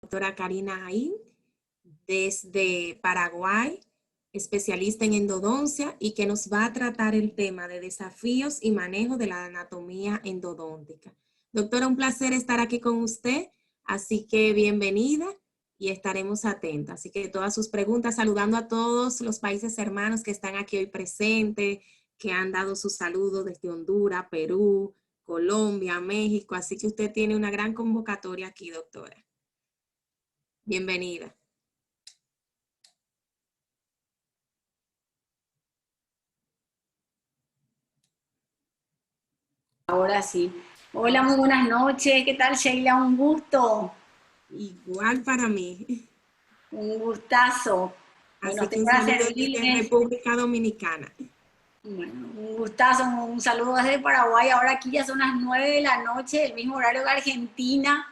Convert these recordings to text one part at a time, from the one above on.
Doctora Karina Ain, desde Paraguay, especialista en endodoncia y que nos va a tratar el tema de desafíos y manejo de la anatomía endodóntica. Doctora, un placer estar aquí con usted, así que bienvenida y estaremos atentas. Así que todas sus preguntas, saludando a todos los países hermanos que están aquí hoy presentes, que han dado sus saludos desde Honduras, Perú, Colombia, México, así que usted tiene una gran convocatoria aquí, doctora. Bienvenida. Ahora sí. Hola, muy buenas noches. ¿Qué tal, Sheila? Un gusto. Igual para mí. Un gustazo. Bueno, Así que estoy un para saludo desde servirles. República Dominicana. Bueno, un gustazo, un saludo desde Paraguay. Ahora aquí ya son las 9 de la noche, el mismo horario que Argentina.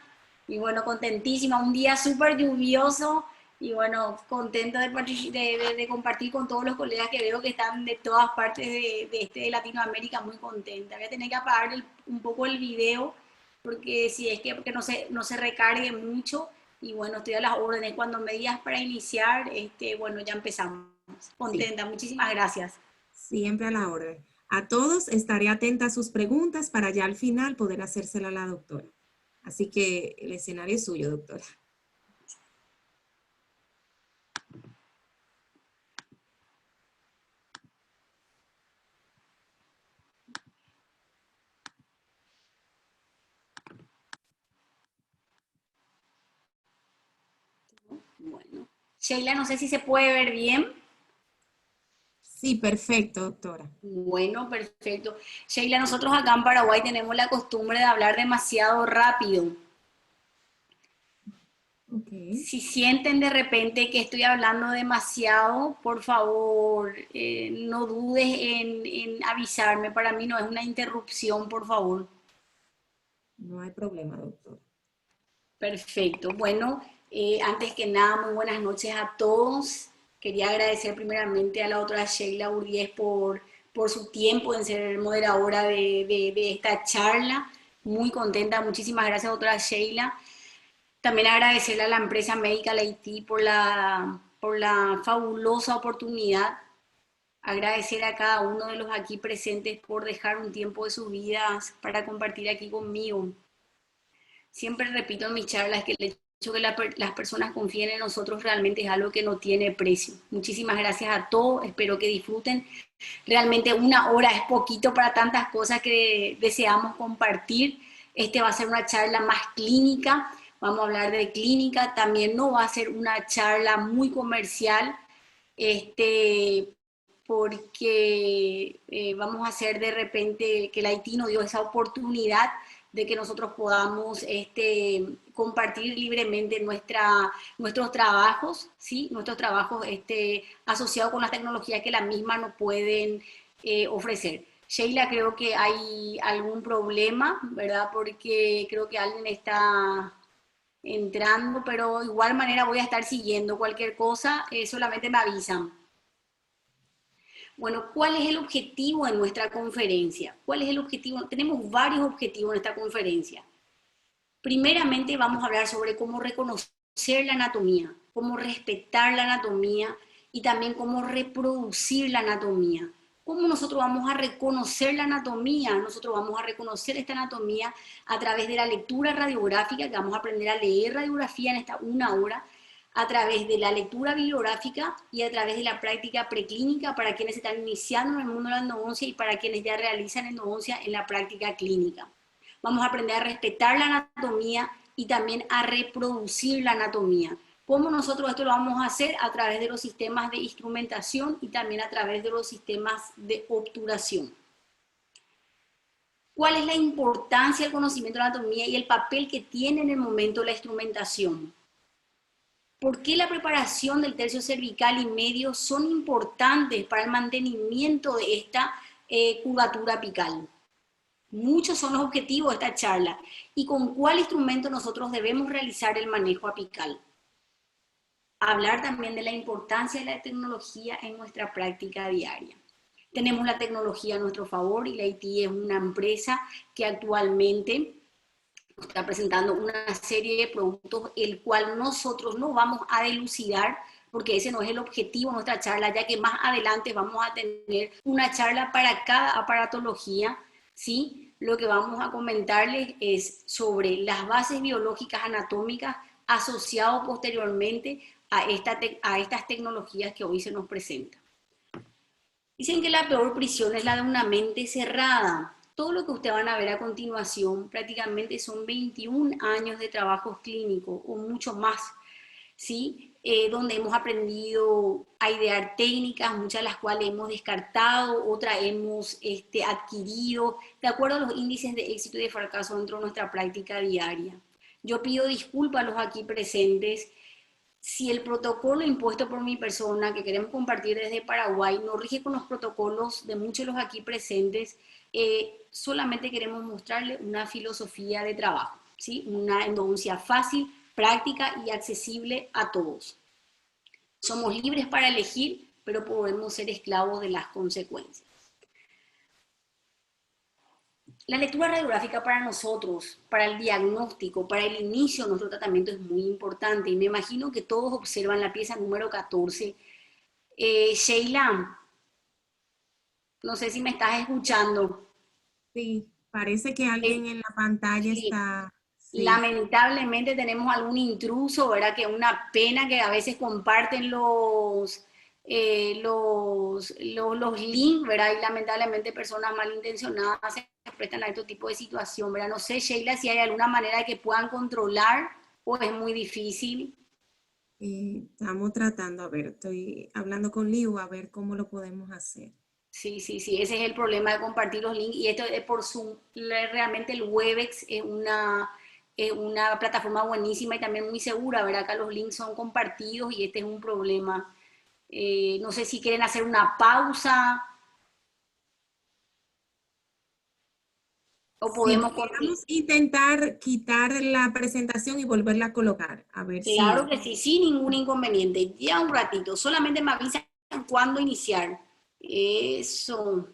Y bueno, contentísima. Un día súper lluvioso. Y bueno, contenta de compartir con todos los colegas que veo que están de todas partes de Latinoamérica, muy contenta. Voy a tener que apagar un poco el video, porque si es que porque no se recargue mucho. Y bueno, estoy a las órdenes. Cuando me digas para iniciar, bueno, ya empezamos. Sí, Contenta, muchísimas gracias. siempre a la orden. A todos estaré atenta a sus preguntas para ya al final poder hacérsela a la doctora. Así que el escenario es suyo, doctora. Bueno, Sheila, no sé si se puede ver bien. Sí, perfecto, doctora. Bueno, perfecto. Sheila, nosotros acá en Paraguay tenemos la costumbre de hablar demasiado rápido. Ok. Si sienten de repente que estoy hablando demasiado, por favor, no dudes en avisarme. Para mí no es una interrupción, por favor. No hay problema, doctor. Perfecto. Bueno, antes que nada, muy buenas noches a todos. Quería agradecer primeramente a la doctora Sheila Burgués por su tiempo en ser moderadora de esta charla. Muy contenta. Muchísimas gracias, doctora Sheila. También agradecerle a la empresa Medical IT por la fabulosa oportunidad. Agradecer a cada uno de los aquí presentes por dejar un tiempo de sus vidas para compartir aquí conmigo. Siempre repito en mis charlas que el hecho que las personas confíen en nosotros realmente es algo que no tiene precio. Muchísimas gracias a todos, espero que disfruten. Realmente una hora es poquito para tantas cosas que deseamos compartir. Va a ser una charla más clínica, vamos a hablar de clínica, también no va a ser una charla muy comercial, porque vamos a hacer de repente que el Haití nos dio esa oportunidad de que nosotros podamos compartir libremente nuestros trabajos, ¿sí? Nuestros trabajos asociados con las tecnologías que la misma nos pueden ofrecer. Sheila, creo que hay algún problema, ¿verdad? Porque creo que alguien está entrando, pero de igual manera voy a estar siguiendo cualquier cosa, solamente me avisan. Bueno, ¿cuál es el objetivo de nuestra conferencia? ¿Cuál es el objetivo? Tenemos varios objetivos en esta conferencia. Primeramente vamos a hablar sobre cómo reconocer la anatomía, cómo respetar la anatomía y también cómo reproducir la anatomía. ¿Cómo nosotros vamos a reconocer la anatomía? Nosotros vamos a reconocer esta anatomía a través de la lectura radiográfica, que vamos a aprender a leer radiografía en esta una hora, a través de la lectura bibliográfica y a través de la práctica preclínica para quienes están iniciando en el mundo de la endodoncia y para quienes ya realizan endodoncia en la práctica clínica. Vamos a aprender a respetar la anatomía y también a reproducir la anatomía. ¿Cómo nosotros esto lo vamos a hacer? A través de los sistemas de instrumentación y también a través de los sistemas de obturación. ¿Cuál es la importancia del conocimiento de la anatomía y el papel que tiene en el momento de la instrumentación? ¿Por qué la preparación del tercio cervical y medio son importantes para el mantenimiento de esta curvatura apical? Muchos son los objetivos de esta charla. ¿Y con cuál instrumento nosotros debemos realizar el manejo apical? Hablar también de la importancia de la tecnología en nuestra práctica diaria. Tenemos la tecnología a nuestro favor y la IT es una empresa que actualmente está presentando una serie de productos, el cual nosotros no vamos a dilucidar, porque ese no es el objetivo de nuestra charla, ya que más adelante vamos a tener una charla para cada aparatología, ¿sí? Lo que vamos a comentarles es sobre las bases biológicas anatómicas asociado posteriormente a estas tecnologías que hoy se nos presentan. Dicen que la peor prisión es la de una mente cerrada. Todo lo que ustedes van a ver a continuación prácticamente son 21 años de trabajos clínicos o mucho más, ¿sí? Donde hemos aprendido a idear técnicas, muchas de las cuales hemos descartado, otras hemos adquirido, de acuerdo a los índices de éxito y de fracaso dentro de nuestra práctica diaria. Yo pido disculpas a los aquí presentes si el protocolo impuesto por mi persona, que queremos compartir desde Paraguay, no rige con los protocolos de muchos de los aquí presentes. Solamente queremos mostrarle una filosofía de trabajo, ¿sí? Una endodoncia fácil, práctica y accesible a todos. Somos libres para elegir, pero podemos ser esclavos de las consecuencias. La lectura radiográfica para nosotros, para el diagnóstico, para el inicio de nuestro tratamiento es muy importante y me imagino que todos observan la pieza número 14. Sheila, no sé si me estás escuchando. Sí, parece que alguien en la pantalla Sí. está... Sí. Lamentablemente tenemos algún intruso, ¿verdad? Que es una pena que a veces comparten los links, ¿verdad? Y lamentablemente personas malintencionadas se prestan a este tipo de situación, ¿verdad? No sé, Sheila, si hay alguna manera de que puedan controlar o es muy difícil. Estamos tratando, a ver, estoy hablando con Liu a ver cómo lo podemos hacer. Sí, sí, sí, ese es el problema de compartir los links y esto es por Zoom. Realmente el Webex es una plataforma buenísima y también muy segura, ¿verdad? Acá los links son compartidos y este es un problema. No sé si quieren hacer una pausa o Si podemos continuar. pudiéramos intentar quitar la presentación y volverla a colocar, a ver Claro si... que sí, sin ningún inconveniente. Ya un ratito, solamente me avisan cuándo iniciar. Eso.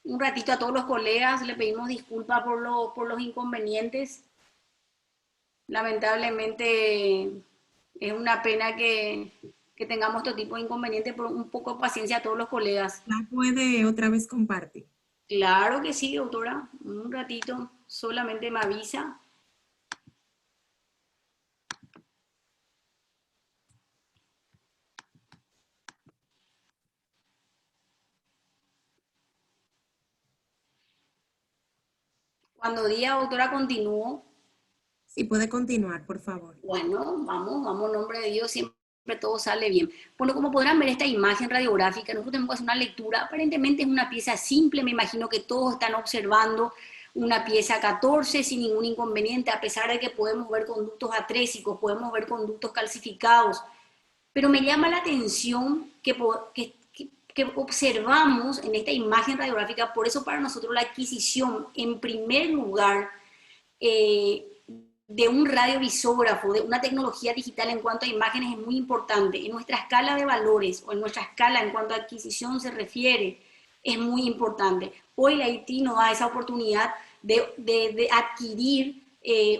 Un ratito a todos los colegas, le pedimos disculpas por los inconvenientes. Lamentablemente es una pena que tengamos este tipo de inconvenientes, por un poco de paciencia a todos los colegas. ¿La puede otra vez compartir? Claro que sí, doctora. Un ratito, solamente me avisa. Cuando diga, doctora, continúo. Sí, puede continuar, por favor. Bueno, vamos, en nombre de Dios, siempre todo sale bien. Bueno, como podrán ver esta imagen radiográfica, nosotros tenemos que hacer una lectura, aparentemente es una pieza simple, me imagino que todos están observando una pieza 14 sin ningún inconveniente, a pesar de que podemos ver conductos atrésicos, podemos ver conductos calcificados, pero me llama la atención que observamos en esta imagen radiográfica, por eso para nosotros la adquisición, en primer lugar, de un radiovisógrafo, de una tecnología digital en cuanto a imágenes es muy importante. En nuestra escala de valores o en nuestra escala en cuanto a adquisición se refiere, es muy importante. Hoy la IT nos da esa oportunidad de adquirir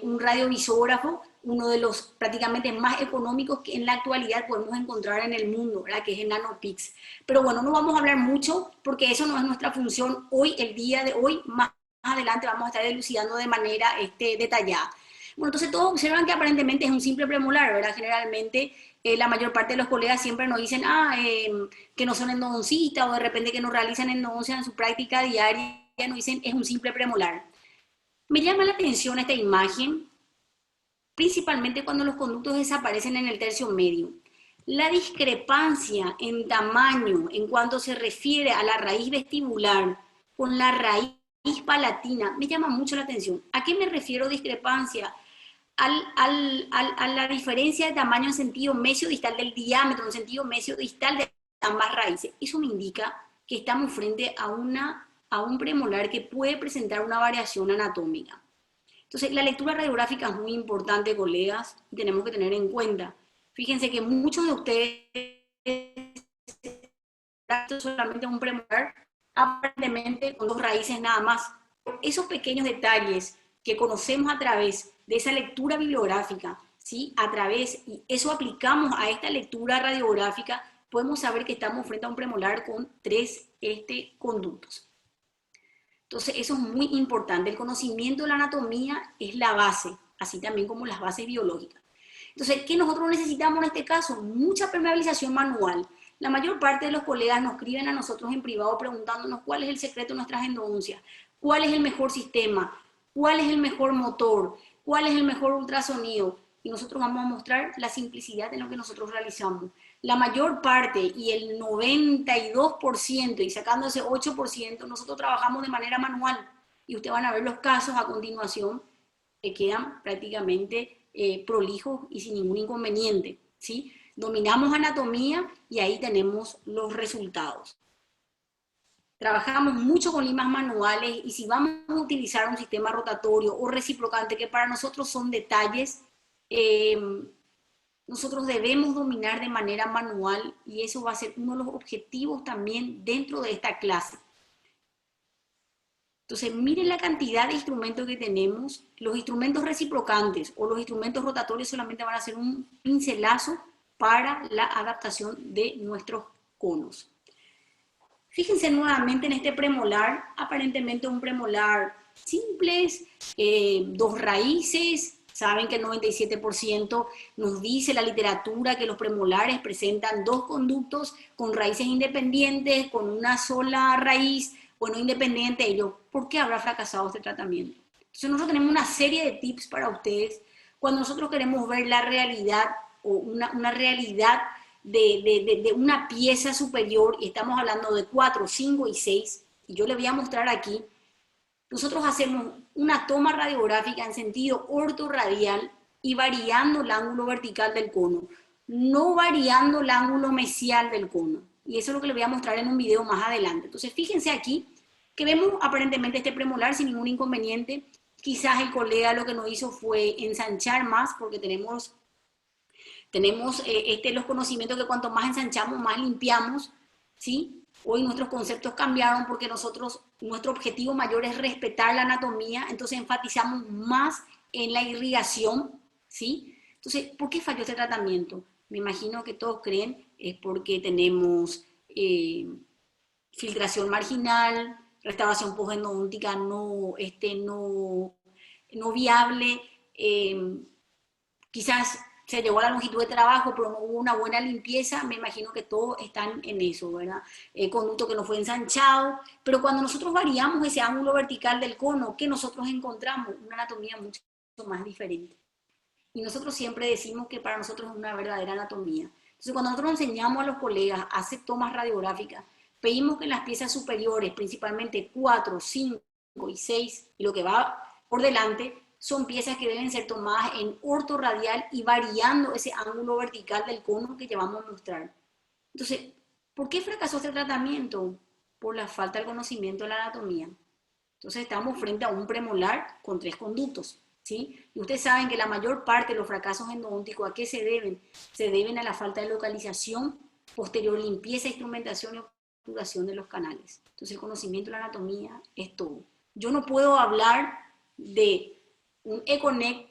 un radiovisógrafo, uno de los prácticamente más económicos que en la actualidad podemos encontrar en el mundo, ¿verdad? Que es el Nanopix. Pero bueno, no vamos a hablar mucho porque eso no es nuestra función hoy, el día de hoy, más adelante vamos a estar elucidando de manera detallada. Bueno, entonces todos observan que aparentemente es un simple premolar, ¿verdad? Generalmente la mayor parte de los colegas siempre nos dicen, que no son endodoncistas o de repente que no realizan endodoncia en su práctica diaria, nos dicen es un simple premolar. Me llama la atención esta imagen, principalmente cuando los conductos desaparecen en el tercio medio. La discrepancia en tamaño en cuanto se refiere a la raíz vestibular con la raíz palatina me llama mucho la atención. ¿A qué me refiero discrepancia? A la diferencia de tamaño en sentido mesio-distal del diámetro, en sentido mesio-distal de ambas raíces. Eso me indica que estamos frente a un premolar que puede presentar una variación anatómica. Entonces, la lectura radiográfica es muy importante, colegas, y tenemos que tener en cuenta. Fíjense que muchos de ustedes solamente un premolar, aparentemente con 2 raíces nada más. Esos pequeños detalles que conocemos a través de esa lectura bibliográfica, ¿sí? A través, y eso aplicamos a esta lectura radiográfica, podemos saber que estamos frente a un premolar con 3 conductos. Entonces, eso es muy importante. El conocimiento de la anatomía es la base, así también como las bases biológicas. Entonces, ¿qué nosotros necesitamos en este caso? Mucha permeabilización manual. La mayor parte de los colegas nos escriben a nosotros en privado preguntándonos cuál es el secreto de nuestras endodoncias, cuál es el mejor sistema, cuál es el mejor motor, cuál es el mejor ultrasonido. Y nosotros vamos a mostrar la simplicidad en lo que nosotros realizamos. La mayor parte y el 92% y sacando ese 8%, nosotros trabajamos de manera manual. Y ustedes van a ver los casos a continuación que quedan prácticamente prolijos y sin ningún inconveniente, ¿sí? Dominamos anatomía y ahí tenemos los resultados. Trabajamos mucho con limas manuales y si vamos a utilizar un sistema rotatorio o reciprocante, que para nosotros son detalles, nosotros debemos dominar de manera manual y eso va a ser uno de los objetivos también dentro de esta clase. Entonces, miren la cantidad de instrumentos que tenemos. Los instrumentos reciprocantes o los instrumentos rotatorios solamente van a ser un pincelazo para la adaptación de nuestros conos. Fíjense nuevamente en este premolar, aparentemente un premolar simples, 2 raíces. Saben que el 97% nos dice la literatura que los premolares presentan 2 conductos con raíces independientes, con una sola raíz, bueno, independiente de ello. ¿Por qué habrá fracasado este tratamiento? Entonces nosotros tenemos una serie de tips para ustedes cuando nosotros queremos ver la realidad o una realidad de una pieza superior, y estamos hablando de 4, 5 y 6, y yo les voy a mostrar aquí. Nosotros hacemos una toma radiográfica en sentido ortorradial y variando el ángulo vertical del cono, no variando el ángulo mesial del cono. Y eso es lo que les voy a mostrar en un video más adelante. Entonces, fíjense aquí que vemos aparentemente este premolar sin ningún inconveniente. Quizás el colega lo que nos hizo fue ensanchar más porque tenemos los conocimientos que cuanto más ensanchamos, más limpiamos, ¿sí? Hoy nuestros conceptos cambiaron porque nuestro objetivo mayor es respetar la anatomía, entonces enfatizamos más en la irrigación, ¿sí? Entonces, ¿por qué falló este tratamiento? Me imagino que todos creen es porque tenemos filtración marginal, restauración posendodóntica no viable, quizás se llegó a la longitud de trabajo, pero no hubo una buena limpieza. Me imagino que todos están en eso, ¿verdad? Conducto que no fue ensanchado, pero cuando nosotros variamos ese ángulo vertical del cono, ¿qué nosotros encontramos? Una anatomía mucho más diferente. Y nosotros siempre decimos que para nosotros es una verdadera anatomía. Entonces, cuando nosotros enseñamos a los colegas a hacer tomas radiográficas, pedimos que en las piezas superiores, principalmente 4, 5 y 6, y lo que va por delante, son piezas que deben ser tomadas en ortorradial y variando ese ángulo vertical del cono que llevamos a mostrar. Entonces, ¿por qué fracasó este tratamiento? Por la falta de conocimiento de la anatomía. Entonces, estamos frente a un premolar con 3 conductos, ¿sí? Y ustedes saben que la mayor parte de los fracasos endodónticos, ¿a qué se deben? Se deben a la falta de localización, posterior limpieza, instrumentación y obturación de los canales. Entonces, el conocimiento de la anatomía es todo. Yo no puedo hablar de un Econec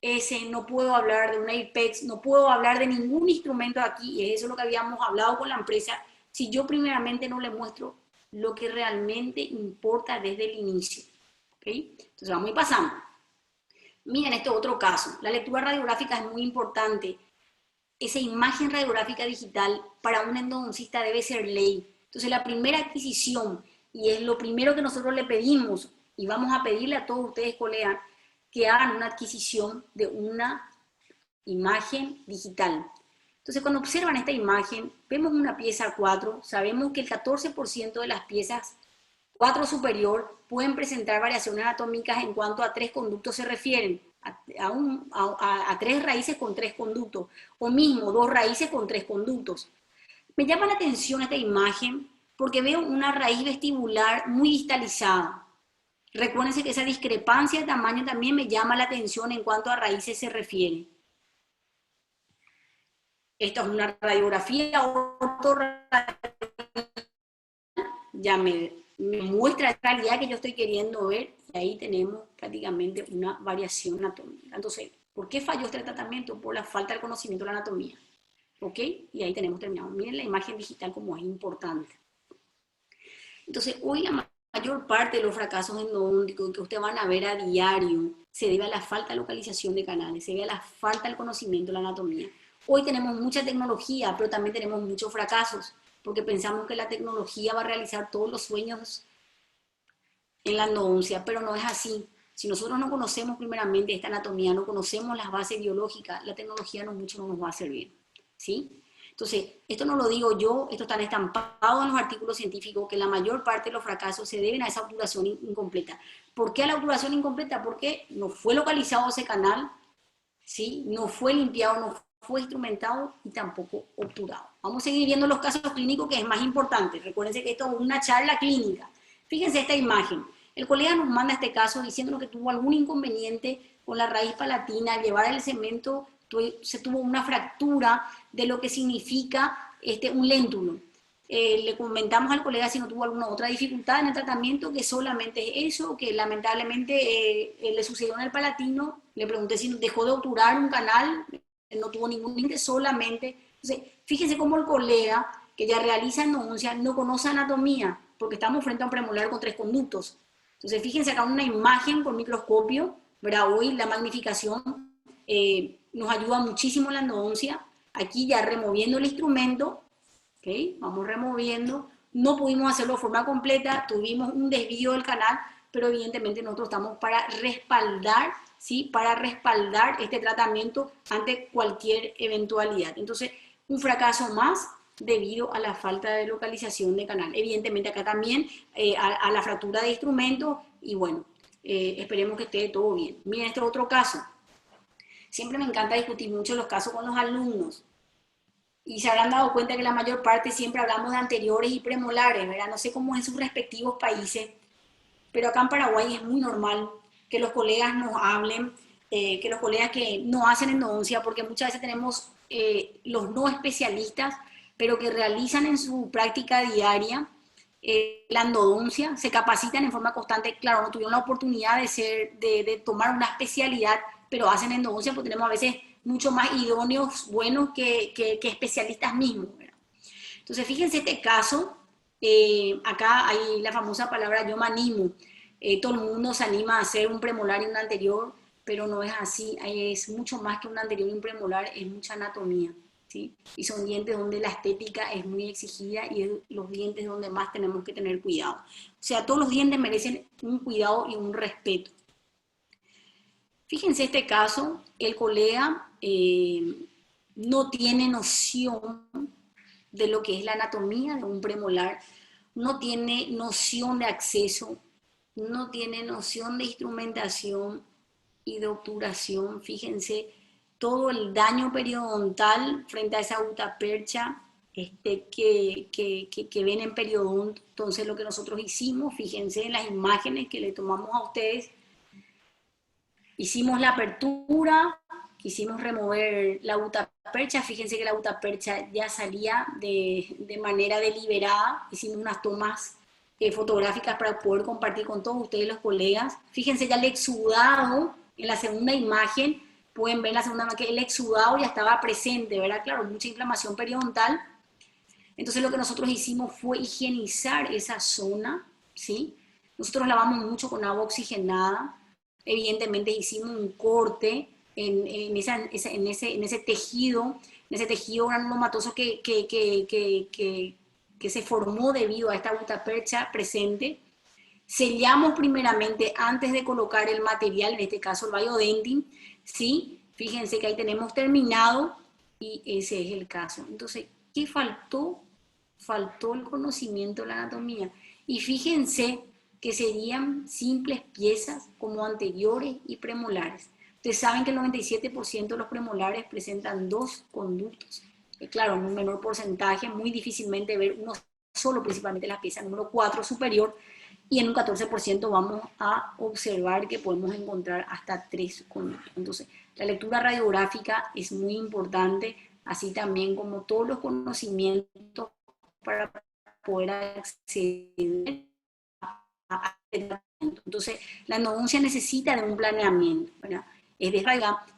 S, no puedo hablar de un Apex, no puedo hablar de ningún instrumento aquí, y eso es lo que habíamos hablado con la empresa, si yo primeramente no le muestro lo que realmente importa desde el inicio. ¿Okay? Entonces vamos a ir pasando. Miren este otro caso. La lectura radiográfica es muy importante. Esa imagen radiográfica digital para un endodoncista debe ser ley. Entonces la primera adquisición, y es lo primero que nosotros le pedimos, y vamos a pedirle a todos ustedes, colegas, que hagan una adquisición de una imagen digital. Entonces, cuando observan esta imagen, vemos una pieza 4, sabemos que el 14% de las piezas 4 superior pueden presentar variaciones anatómicas en cuanto a 3 conductos se refieren, a 3 raíces con 3 conductos, o mismo 2 raíces con 3 conductos. Me llama la atención esta imagen porque veo una raíz vestibular muy distalizada. Recuérdense que esa discrepancia de tamaño también me llama la atención en cuanto a raíces se refiere. esta es una radiografía ortorradial, ya me muestra la realidad que yo estoy queriendo ver, y ahí tenemos prácticamente una variación anatómica. Entonces, ¿por qué falló este tratamiento? Por la falta de conocimiento de la anatomía. ¿Ok? Y ahí tenemos terminado. Miren la imagen digital como es importante. Entonces, hoy la mayor parte de los fracasos endodónticos que ustedes van a ver a diario se debe a la falta de localización de canales, se debe a la falta del conocimiento de la anatomía. Hoy tenemos mucha tecnología, pero también tenemos muchos fracasos, porque pensamos que la tecnología va a realizar todos los sueños en la endodoncia, pero no es así. Si nosotros no conocemos primeramente esta anatomía, no conocemos las bases biológicas, la tecnología no mucho no nos va a servir, ¿sí? Entonces, esto no lo digo yo, esto está estampado en los artículos científicos, que la mayor parte de los fracasos se deben a esa obturación incompleta. ¿Por qué a la obturación incompleta? Porque no fue localizado ese canal, ¿sí? No fue limpiado, no fue instrumentado y tampoco obturado. Vamos a seguir viendo los casos clínicos, que es más importante. Recuérdense que esto es una charla clínica. Fíjense esta imagen. El colega nos manda este caso diciéndonos que tuvo algún inconveniente con la raíz palatina, al llevar el cemento se tuvo una fractura de lo que significa un léntulo. Le comentamos al colega si no tuvo alguna otra dificultad en el tratamiento, que solamente es eso, que lamentablemente le sucedió en el palatino. Le pregunté si dejó de obturar un canal, no tuvo ningún límite, solamente. Entonces, fíjense cómo el colega que ya realiza endodoncia no conoce anatomía, porque estamos frente a un premolar con 3 conductos. Entonces, fíjense acá una imagen con microscopio, ¿verdad? Hoy la magnificación nos ayuda muchísimo en la endodoncia. Aquí ya removiendo el instrumento, ¿okay? Vamos removiendo. No pudimos hacerlo de forma completa, tuvimos un desvío del canal, pero evidentemente nosotros estamos para respaldar, ¿sí? Para respaldar este tratamiento ante cualquier eventualidad. Entonces, un fracaso más debido a la falta de localización de canal. Evidentemente acá también a la fractura de instrumento y bueno, esperemos que esté todo bien. Miren este otro caso. Siempre me encanta discutir mucho los casos con los alumnos. Y se habrán dado cuenta que la mayor parte siempre hablamos de anteriores y premolares, ¿verdad? No sé cómo es en sus respectivos países, pero acá en Paraguay es muy normal que los colegas nos hablen, que los colegas que no hacen endodoncia, porque muchas veces tenemos los no especialistas, pero que realizan en su práctica diaria la endodoncia, se capacitan en forma constante, claro, no tuvieron la oportunidad de tomar una especialidad, pero hacen endodoncia, porque tenemos a veces mucho más idóneos, buenos que especialistas mismos, ¿verdad? Entonces, fíjense este caso, acá hay la famosa palabra yo me animo, todo el mundo se anima a hacer un premolar y un anterior, pero no es así, es mucho más que un anterior y un premolar, es mucha anatomía, ¿sí? Y son dientes donde la estética es muy exigida y es los dientes donde más tenemos que tener cuidado. O sea, todos los dientes merecen un cuidado y un respeto. Fíjense este caso, el colega no tiene noción de lo que es la anatomía de un premolar, no tiene noción de acceso, no tiene noción de instrumentación y de obturación. Fíjense todo el daño periodontal frente a esa gutapercha que ven en periodonto. Entonces lo que nosotros hicimos, fíjense en las imágenes que le tomamos a ustedes, hicimos la apertura, quisimos remover la gutapercha, fíjense que la gutapercha ya salía de manera deliberada, hicimos unas tomas fotográficas para poder compartir con todos ustedes los colegas. Fíjense ya el exudado, en la segunda imagen, pueden ver en la segunda imagen que el exudado ya estaba presente, ¿verdad? Claro, mucha inflamación periodontal. Entonces lo que nosotros hicimos fue higienizar esa zona, ¿sí? Nosotros lavamos mucho con agua oxigenada, evidentemente hicimos un corte en ese tejido granulomatoso que se formó debido a esta gutapercha presente. Sellamos primeramente antes de colocar el material, en este caso el biodentin, ¿sí? Fíjense que ahí tenemos terminado y ese es el caso. Entonces, ¿qué faltó? Faltó el conocimiento de la anatomía. Y fíjense que serían simples piezas como anteriores y premolares. Ustedes saben que el 97% de los premolares presentan 2 conductos. Claro, en un menor porcentaje, muy difícilmente ver uno solo, principalmente la pieza número 4 superior, y en un 14% vamos a observar que podemos encontrar hasta 3 conductos. Entonces, la lectura radiográfica es muy importante, así también como todos los conocimientos para poder acceder a entonces, la endodoncia necesita de un planeamiento, ¿verdad? Es decir,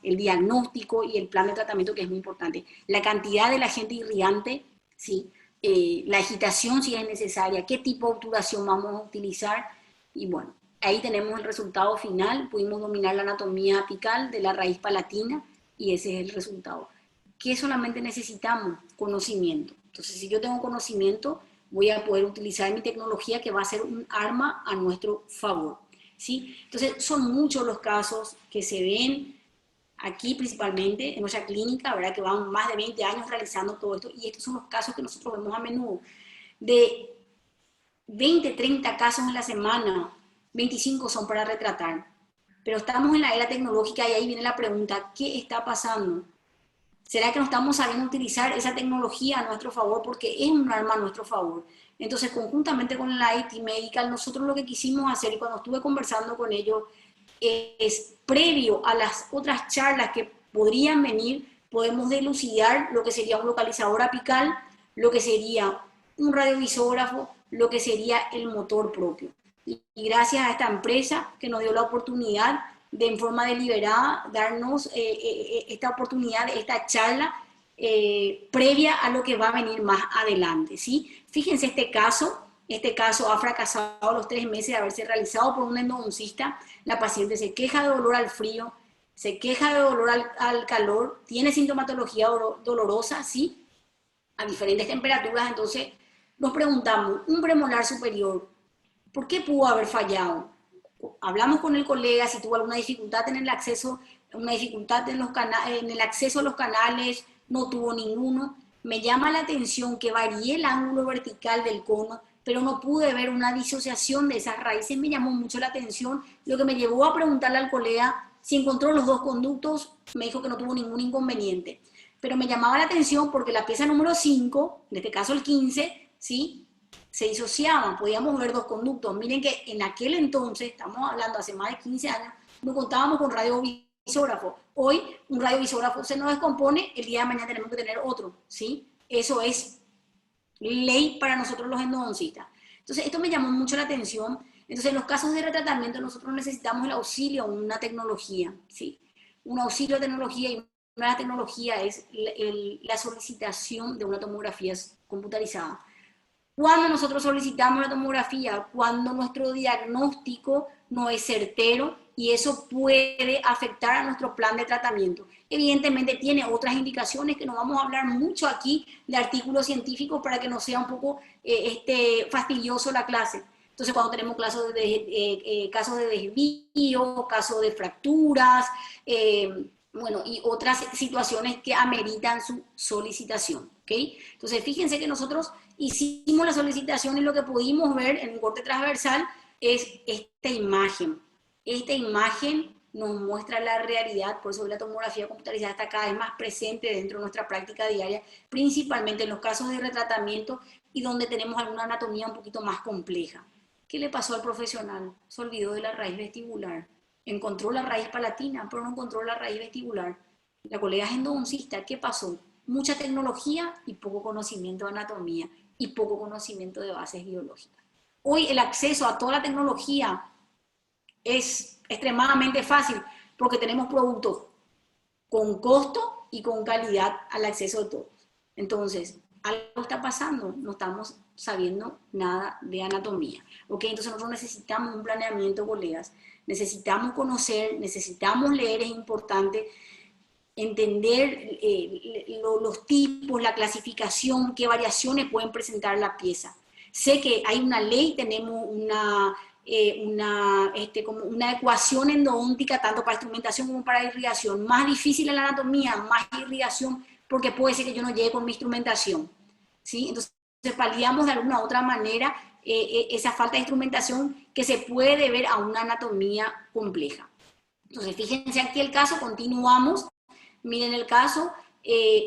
el diagnóstico y el plan de tratamiento, que es muy importante. La cantidad del agente irrigante, ¿sí? La agitación si es necesaria, qué tipo de obturación vamos a utilizar, y bueno, ahí tenemos el resultado final. Pudimos dominar la anatomía apical de la raíz palatina y ese es el resultado. ¿Qué solamente necesitamos? Conocimiento. Entonces, si yo tengo conocimiento, voy a poder utilizar mi tecnología, que va a ser un arma a nuestro favor, ¿sí? Entonces, son muchos los casos que se ven aquí, principalmente en nuestra clínica, ¿verdad? Que van más de 20 años realizando todo esto, y estos son los casos que nosotros vemos a menudo. De 20, 30 casos en la semana, 25 son para retratar. Pero estamos en la era tecnológica y ahí viene la pregunta, ¿qué está pasando? ¿Será que no estamos sabiendo utilizar esa tecnología a nuestro favor? Porque es un arma a nuestro favor. Entonces, conjuntamente con la IT Medical, nosotros lo que quisimos hacer, y cuando estuve conversando con ellos, es previo a las otras charlas que podrían venir, podemos dilucidar lo que sería un localizador apical, lo que sería un radiovisógrafo, lo que sería el motor propio. Y gracias a esta empresa que nos dio la oportunidad de, en forma deliberada, darnos esta oportunidad, esta charla previa a lo que va a venir más adelante, ¿sí? Fíjense este caso ha fracasado a los 3 meses de haberse realizado por un endodoncista. La paciente se queja de dolor al frío, se queja de dolor al calor, tiene sintomatología dolorosa, ¿sí? A diferentes temperaturas. Entonces nos preguntamos, un premolar superior, ¿por qué pudo haber fallado? Hablamos con el colega si tuvo alguna dificultad en el acceso, una dificultad en el acceso a los canales, no tuvo ninguno. Me llama la atención que varié el ángulo vertical del cono, pero no pude ver una disociación de esas raíces. Me llamó mucho la atención, lo que me llevó a preguntarle al colega si encontró los 2 conductos. Me dijo que no tuvo ningún inconveniente. Pero me llamaba la atención porque la pieza número 5, en este caso el 15, ¿sí?, se disociaban, podíamos ver 2 conductos. Miren que en aquel entonces, estamos hablando hace más de 15 años, no contábamos con radiovisógrafo. Hoy un radiovisógrafo se nos descompone, el día de mañana tenemos que tener otro, ¿sí? Eso es ley para nosotros los endodoncistas. Entonces, esto me llamó mucho la atención. Entonces, en los casos de retratamiento, nosotros necesitamos el auxilio de una tecnología, ¿sí? Un auxilio de tecnología, y una de las tecnologías es la solicitación de una tomografía computarizada. Cuando nosotros solicitamos la tomografía, cuando nuestro diagnóstico no es certero, y eso puede afectar a nuestro plan de tratamiento. Evidentemente tiene otras indicaciones que no vamos a hablar mucho aquí de artículos científicos para que no sea un poco fastidioso la clase. Entonces, cuando tenemos casos de desvío, casos de fracturas, bueno, y otras situaciones que ameritan su solicitación, ¿ok? Entonces, fíjense que nosotros hicimos la solicitación y lo que pudimos ver en un corte transversal es esta imagen. Esta imagen nos muestra la realidad, por eso la tomografía computarizada está cada vez más presente dentro de nuestra práctica diaria, principalmente en los casos de retratamiento y donde tenemos alguna anatomía un poquito más compleja. ¿Qué le pasó al profesional? Se olvidó de la raíz vestibular. Encontró la raíz palatina, pero no encontró la raíz vestibular. La colega es endodoncista. ¿Qué pasó? Mucha tecnología y poco conocimiento de anatomía y poco conocimiento de bases biológicas. Hoy el acceso a toda la tecnología es extremadamente fácil porque tenemos productos con costo y con calidad al acceso de todos. Entonces, algo está pasando, no estamos sabiendo nada de anatomía. ¿Ok? Entonces nosotros necesitamos un planeamiento, colegas, necesitamos conocer, necesitamos leer, es importante entender los tipos, la clasificación, qué variaciones pueden presentar la pieza. Sé que hay una ley, tenemos como una ecuación endodóntica tanto para instrumentación como para irrigación. Más difícil en la anatomía, más irrigación, porque puede ser que yo no llegue con mi instrumentación, ¿sí? Entonces paliamos de alguna u otra manera esa falta de instrumentación que se puede deber a una anatomía compleja. Entonces fíjense aquí el caso, continuamos. Miren el caso,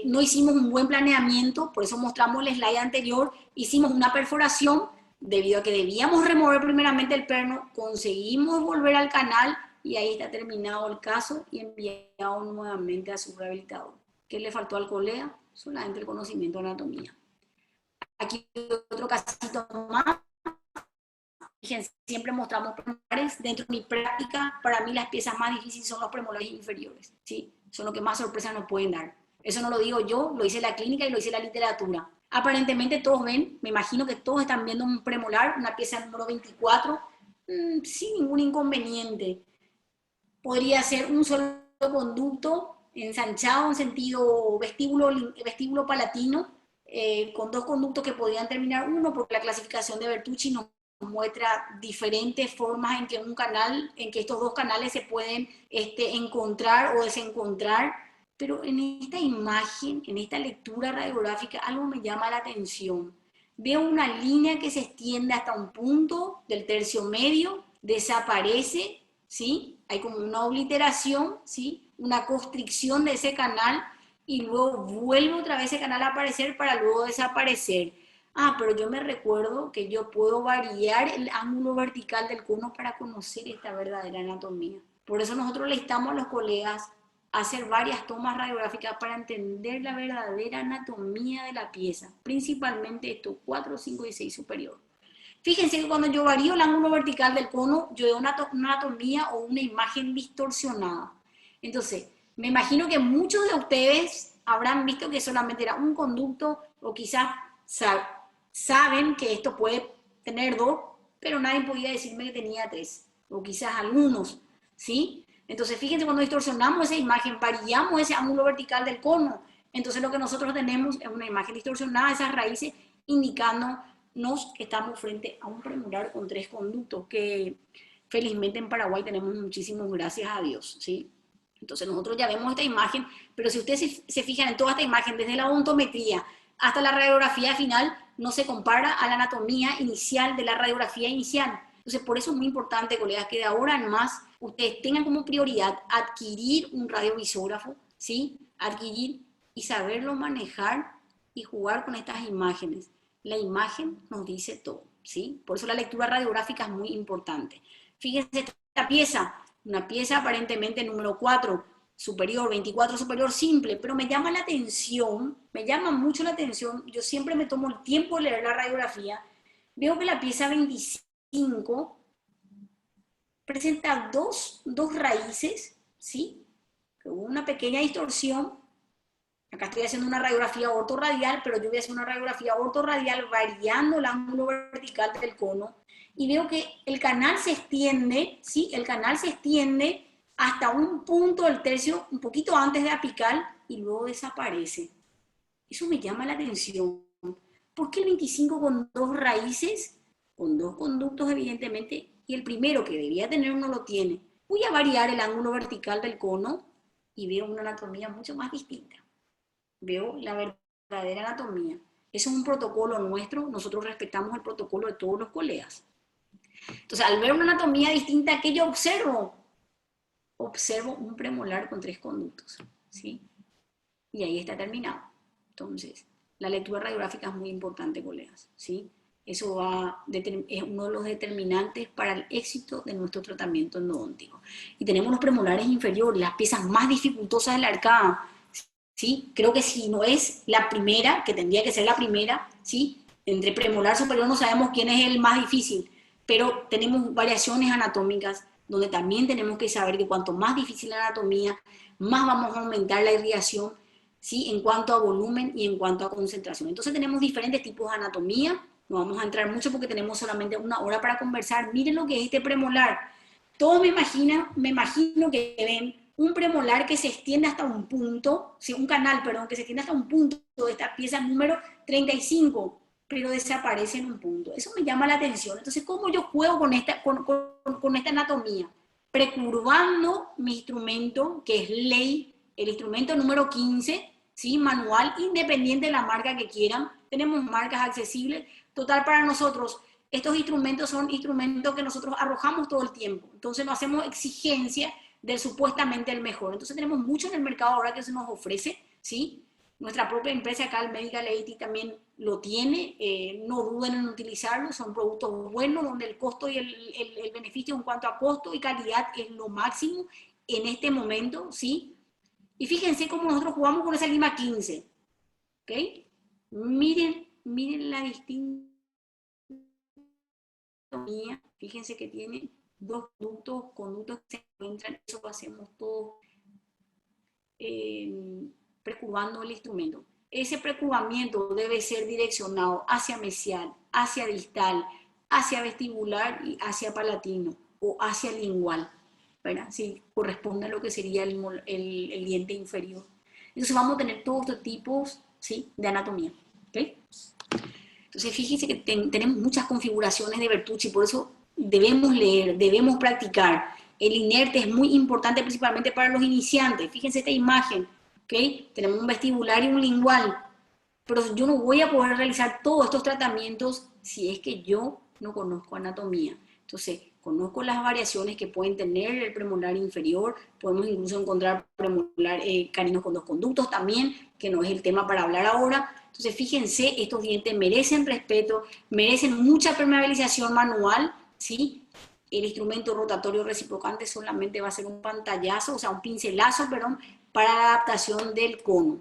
no hicimos un buen planeamiento, por eso mostramos el slide anterior, hicimos una perforación, debido a que debíamos remover primeramente el perno, conseguimos volver al canal y ahí está terminado el caso y enviado nuevamente a su rehabilitador. ¿Qué le faltó al colega? solamente el conocimiento de anatomía. Aquí otro casito más. Siempre mostramos premolares. Dentro de mi práctica, para mí las piezas más difíciles son los premolares inferiores, ¿sí? Son los que más sorpresas nos pueden dar. Eso no lo digo yo, lo dice la clínica y lo dice la literatura. Aparentemente todos ven, me imagino que todos están viendo un premolar, una pieza número 24, sin ningún inconveniente. Podría ser un solo conducto ensanchado en sentido vestíbulo palatino, con dos conductos que podrían terminar uno, porque la clasificación de Bertucci nos muestra diferentes formas en que estos dos canales se pueden encontrar o desencontrar, pero en esta imagen, en esta lectura radiográfica, algo me llama la atención. Veo una línea que se extiende hasta un punto del tercio medio, desaparece, ¿sí? Hay como una obliteración, ¿sí? Una constricción de ese canal y luego vuelve otra vez ese canal a aparecer para luego desaparecer. Pero yo me recuerdo que yo puedo variar el ángulo vertical del cono para conocer esta verdadera anatomía. Por eso nosotros le instamos a los colegas a hacer varias tomas radiográficas para entender la verdadera anatomía de la pieza, principalmente estos 4, 5 y 6 superior. Fíjense que cuando yo varío el ángulo vertical del cono, yo veo una anatomía o una imagen distorsionada. Entonces, me imagino que muchos de ustedes habrán visto que solamente era un conducto o quizás saben que esto puede tener dos, pero nadie podía decirme que tenía tres, o quizás algunos, ¿sí? Entonces, fíjense, cuando distorsionamos esa imagen, variamos ese ángulo vertical del cono, entonces lo que nosotros tenemos es una imagen distorsionada, esas raíces indicándonos que estamos frente a un premolar con tres conductos, que felizmente en Paraguay tenemos muchísimos, gracias a Dios, ¿sí? Entonces nosotros ya vemos esta imagen, pero si ustedes se fijan en toda esta imagen, desde la odontometría hasta la radiografía final, no se compara a la anatomía inicial de la radiografía inicial. Entonces, por eso es muy importante, colegas, que de ahora en más ustedes tengan como prioridad adquirir un radiovisógrafo, ¿sí? Adquirir y saberlo manejar y jugar con estas imágenes. La imagen nos dice todo, ¿sí? Por eso la lectura radiográfica es muy importante. Fíjense esta pieza, una pieza aparentemente número 4, superior, 24 superior simple, pero me llama la atención, me llama mucho la atención, yo siempre me tomo el tiempo de leer la radiografía, veo que la pieza 25 presenta dos raíces, ¿sí? Hubo una pequeña distorsión, acá estoy haciendo una radiografía ortorradial, pero yo voy a hacer una radiografía ortorradial variando el ángulo vertical del cono, y veo que el canal se extiende, ¿sí? El canal se extiende hasta un punto del tercio, un poquito antes de apical, y luego desaparece. Eso me llama la atención. ¿Por qué el 25 con dos raíces? Con dos conductos, evidentemente, y el primero que debía tener no lo tiene. Voy a variar el ángulo vertical del cono y veo una anatomía mucho más distinta. Veo la verdadera anatomía. Eso es un protocolo nuestro, nosotros respetamos el protocolo de todos los colegas. Entonces, al ver una anatomía distinta, ¿qué yo observo? Observo un premolar con tres conductos, ¿sí? Y ahí está terminado. Entonces, la lectura radiográfica es muy importante, colegas, ¿sí? Eso es uno de los determinantes para el éxito de nuestro tratamiento endodóntico. Y tenemos los premolares inferiores, las piezas más dificultosas de la arcada, ¿sí? Creo que si no es la primera, que tendría que ser la primera, ¿sí? Entre premolar superior no sabemos quién es el más difícil, pero tenemos variaciones anatómicas donde también tenemos que saber que cuanto más difícil la anatomía, más vamos a aumentar la irrigación, ¿sí? En cuanto a volumen y en cuanto a concentración. Entonces tenemos diferentes tipos de anatomía, no vamos a entrar mucho porque tenemos solamente una hora para conversar. Miren lo que es este premolar. Todos me imagino que ven un premolar que se extiende hasta un punto, ¿sí? Un canal, perdón, que se extiende hasta un punto de esta pieza número 35, pero desaparece en un punto. Eso me llama la atención. Entonces, ¿cómo yo juego con esta anatomía? Precurvando mi instrumento, que es ley, el instrumento número 15, ¿sí? Manual, independiente de la marca que quieran. Tenemos marcas accesibles. Total, para nosotros, estos instrumentos son instrumentos que nosotros arrojamos todo el tiempo. Entonces, no hacemos exigencia del supuestamente el mejor. Entonces, tenemos mucho en el mercado ahora que se nos ofrece, ¿sí? Nuestra propia empresa acá, el Medical AT, también lo tiene, no duden en utilizarlo, son productos buenos donde el costo y el beneficio en cuanto a costo y calidad es lo máximo en este momento, ¿sí? Y fíjense cómo nosotros jugamos con esa lima 15. ¿ok? Miren la distinta anatomía. Fíjense que tiene dos conductos que se encuentran, eso lo hacemos todos precurvando el instrumento. Ese precurvamiento debe ser direccionado hacia mesial, hacia distal, hacia vestibular y hacia palatino o hacia lingual, ¿verdad? Si corresponde a lo que sería el diente inferior. Entonces vamos a tener todos estos tipos, ¿sí?, de anatomía, ¿ok? Entonces fíjense que tenemos muchas configuraciones de Bertucci, por eso debemos leer, debemos practicar. El inerte es muy importante principalmente para los iniciantes. Fíjense esta imagen, ¿ok? Tenemos un vestibular y un lingual, pero yo no voy a poder realizar todos estos tratamientos si es que yo no conozco anatomía. Entonces, conozco las variaciones que pueden tener el premolar inferior, podemos incluso encontrar premolar caninos con dos conductos también, que no es el tema para hablar ahora. Entonces, fíjense, estos dientes merecen respeto, merecen mucha permeabilización manual, ¿sí? El instrumento rotatorio reciprocante solamente va a ser un pantallazo, o sea, un pincelazo, perdón, para la adaptación del cono.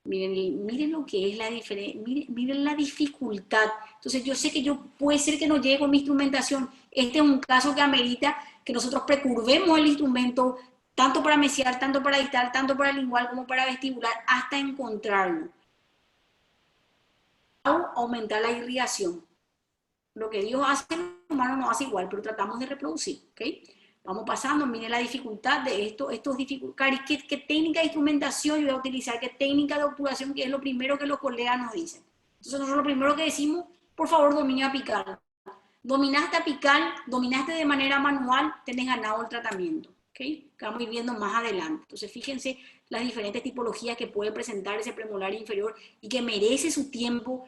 Miren lo que es la diferencia, miren la dificultad. Entonces yo sé que yo puede ser que no llegue con mi instrumentación. Este es un caso que amerita que nosotros precurvemos el instrumento tanto para mesial, tanto para distal, tanto para lingual como para vestibular, hasta encontrarlo. Aumentar la irrigación. Lo que Dios hace, el humano no hace igual, pero tratamos de reproducir, ¿ok? Vamos pasando, miren la dificultad de esto, ¿qué técnica de instrumentación yo voy a utilizar? ¿Qué técnica de obturación? Que es lo primero que los colegas nos dicen. Entonces nosotros lo primero que decimos, por favor, domina apical. Dominaste apical, dominaste de manera manual, tenés ganado el tratamiento, ¿ok? Que vamos a ir viendo más adelante. Entonces fíjense las diferentes tipologías que puede presentar ese premolar inferior y que merece su tiempo,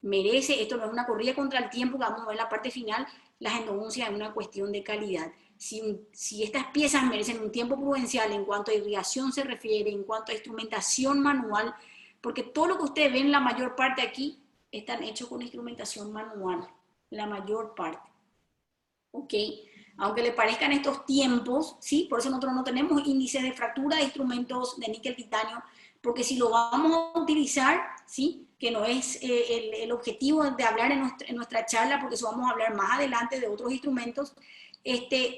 merece, esto no es una corrida contra el tiempo, que vamos a ver en la parte final, las endodoncias es una cuestión de calidad. Si estas piezas merecen un tiempo prudencial en cuanto a irrigación se refiere, en cuanto a instrumentación manual, porque todo lo que ustedes ven, la mayor parte aquí, están hechos con instrumentación manual, la mayor parte. ¿Ok? Aunque le parezcan estos tiempos, ¿sí? Por eso nosotros no tenemos índices de fractura de instrumentos de níquel titanio, porque si lo vamos a utilizar, ¿sí?, que no es el objetivo de hablar en nuestra charla, porque eso vamos a hablar más adelante de otros instrumentos,